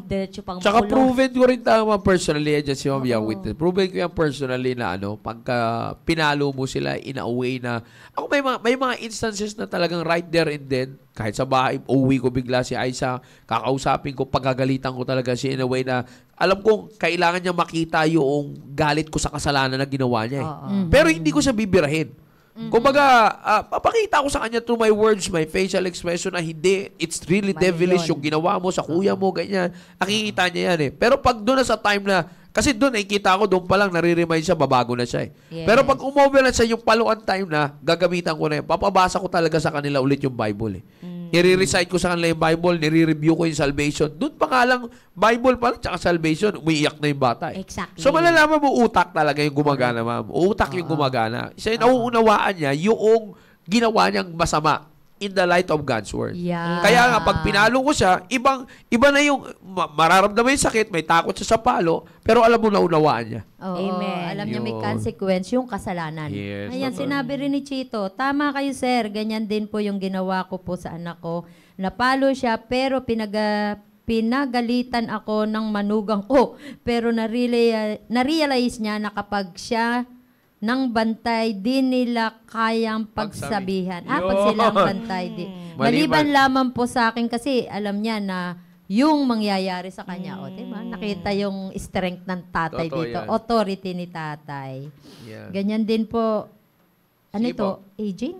diretso pang Tsaka makulong. proven ko rin tama personally, dyan si Ma'am Yang witness. Proven ko yan personally na pagka pinalo mo sila in a way na, ako may mga instances na talagang right there and then, kahit sa bahay, uwi ko bigla si Aisa, kakausapin ko, pagagalitan ko talaga siya in a way na, alam kong kailangan niya makita yung galit ko sa kasalanan na ginawa niya. Pero hindi ko siya bibirahin. Kumbaga, papakita ko sa kanya through my words, my facial expression na hindi, it's really Mali devilish yun. yung ginawa mo sa kuya mo, ganyan. Nakikita niya yan eh. Pero pag doon na sa time na, kasi doon nakikita ko, doon pa lang nare-remind siya, babago na siya eh. Yes. Pero pag umover na siya yung paluan time na, gagamitan ko na yun. Papabasa ko talaga sa kanila ulit yung Bible eh. Nire-recite ko sa kanila yung Bible, nire-review ko yung salvation. Doon pa nga lang, Bible pa lang, tsaka salvation, umiiyak na yung bata eh. Exactly. So malalaman mo, utak talaga yung gumagana, ma'am. Utak yung gumagana. Isa yung nauunawaan niya, yung ginawa niyang masama in the light of God's Word. Yeah. Kaya nga, pag pinalo ko siya, iba na yung, mararamdaman yung sakit, may takot siya sa palo, pero alam mo, naunawaan niya. Oo, Amen. alam niya may Yun. consequence yung kasalanan. Yes, Ayan, totoo. sinabi rin ni Chito, tama kayo sir, ganyan din po yung ginawa ko po sa anak ko. Napalo siya pero pinagalitan ako ng manugang ko. Pero na-realize niya na kapag siya ng bantay, di nila kayang pagsabihan. Pag sila ang bantay, di. Maliban lamang po sa akin kasi alam niya na yung mangyayari sa kanya. O, diba? Nakita yung strength ng tatay Totoo dito. yan. Authority ni tatay. Yeah. Ganyan din po ano Sige ito? po. Aging?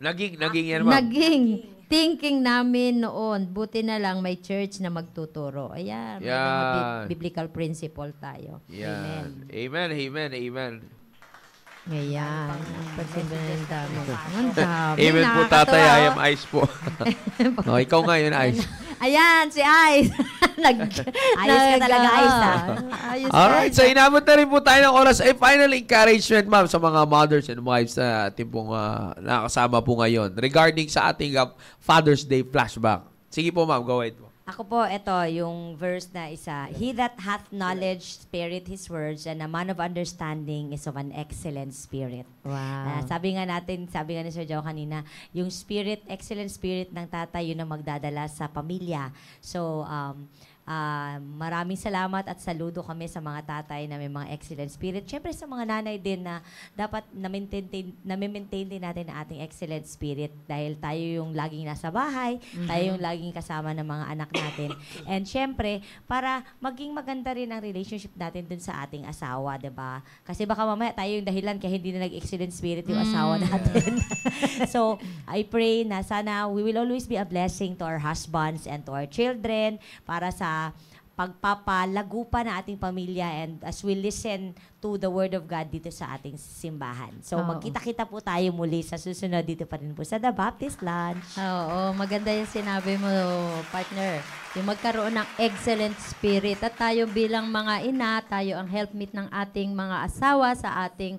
Naging yan, ma'am. Naging thinking namin noon, buti na lang may church na magtuturo. Ayan, may mga Yan. biblical principle tayo. Yan. Amen, amen, amen. Ayan. Ang dami. Ang dami. Amen po, tatay. I am Ice po. Ikaw nga yun, Ice. Ayan, si Ice. Ayos ka talaga, Ice, ha? Ayos Alright, ka. so inabot na rin po tayo ng oras. Ay, final encouragement, ma'am, sa mga mothers and wives na ating pong nakasama po ngayon regarding sa ating Father's Day flashback. Sige po, ma'am, go ahead po. Ako po, ito, yung verse na isa. He that hath knowledge, spirit his words, and a man of understanding is of an excellent spirit. Wow. Sabi nga ni Sir Joe kanina, yung spirit, excellent spirit ng tatay, yun ang magdadala sa pamilya. So, maraming salamat at saludo kami sa mga tatay na may mga excellent spirit. Siyempre sa mga nanay din na dapat na-maintain din natin ang ating excellent spirit dahil tayo yung laging nasa bahay, tayo yung laging kasama ng mga anak natin. And siyempre, para maging maganda rin ang relationship natin dun sa ating asawa, 'di ba? Kasi baka mamaya tayo yung dahilan kaya hindi na nag-excellent spirit yung asawa natin. So, I pray na sana we will always be a blessing to our husbands and to our children para sa pagpapalago pa ng ating pamilya and as we listen to the Word of God dito sa ating simbahan. So, Oo. magkita-kita po tayo muli sa susunod dito pa rin po sa The Baptist Lunch. Oo, maganda yung sinabi mo, partner. Yung magkaroon ng excellent spirit. At tayo bilang mga ina, tayo ang helpmeet ng ating mga asawa sa ating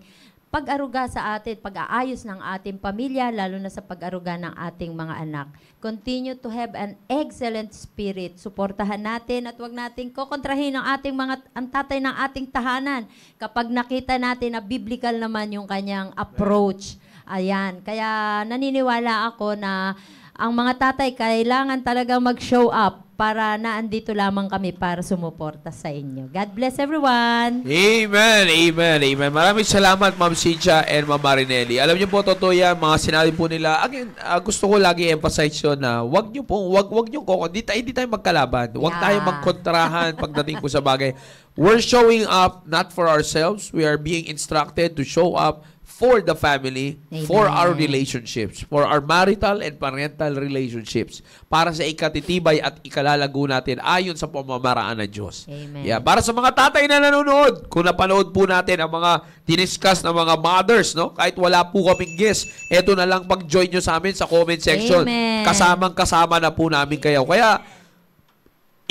pag-aruga sa atin, pag-aayos ng ating pamilya, lalo na sa pag-aruga ng ating mga anak. Continue to have an excellent spirit. Suportahan natin at wag nating kokontrahin ang tatay ng ating tahanan kapag nakita natin na biblical naman yung kanyang approach. Ayan. Kaya naniniwala ako na ang mga tatay kailangan talagang mag-show up para naandito lamang kami para sumuporta sa inyo. God bless everyone! Amen, amen, amen. Maraming salamat, Ma'am Cynthia and Ma'am Marinelli. Alam niyo po, totoo yan, mga sinabi po nila. Again, gusto ko lagi emphasize yun na wag niyo hindi tayo magkalaban. Wag tayo magkontrahan pagdating po sa bagay. We're showing up not for ourselves. We are being instructed to show up for the family, for our relationships, for our marital and parental relationships, para sa ikatitibay at ikalalago natin ayon sa pamamaraan ng Diyos. Amen. Yeah, para sa mga tatay na nanonood, kung napanood po natin ang mga diniscuss ng mga mothers, no? Kahit wala po kaming guest, eto na lang pag-join nyo sa amin sa comment section. Amen. Kasamang-kasama na po namin kayo. Kaya,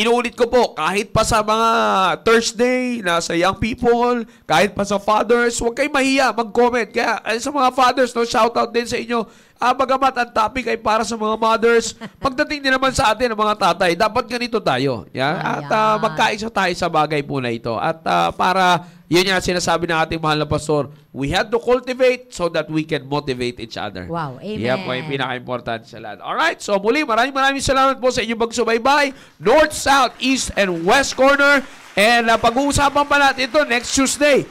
inuulit ko po, kahit pa sa mga Thursday, nasa young people, kahit pa sa fathers, huwag kayong mahiya, mag-comment. Kaya sa mga fathers, no, shout out din sa inyo. Bagamat ang topic ay para sa mga mothers, pagdating din naman sa atin ng mga tatay, dapat ganito tayo. Yeah? At magkaisa tayo sa bagay po na ito. At para, yun yung sinasabi ng ating mahal na pastor, we have to cultivate so that we can motivate each other. Wow, amen. Yan po yung pinaka-importante sa lahat. Alright, so muli, maraming salamat po sa inyong pagsubaybay. North, South, East, and West Corner. And pag-uusapan pa natin ito next Tuesday.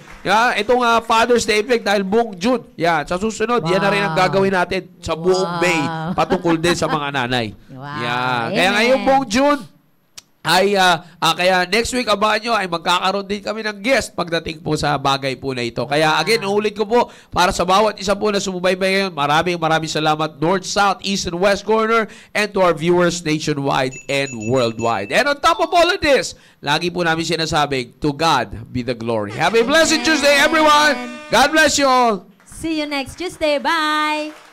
Itong Father's Day effect dahil buong June. Yan, sa susunod, yan na rin ang gagawin natin sa buong May patungkol din sa mga nanay. Wow. Yan. Kaya ngayong buong June, ay kaya next week abangan nyo ay magkakaroon din kami ng guest pagdating po sa bagay po na ito. Kaya again, ulit ko po para sa bawat isa po na sumubaybay ngayon, maraming salamat North, South, East, and West Corner and to our viewers nationwide and worldwide. And on top of all of this, lagi po namin sinasabi, to God be the glory. Have a blessed Tuesday, everyone! God bless you all! See you next Tuesday. Bye!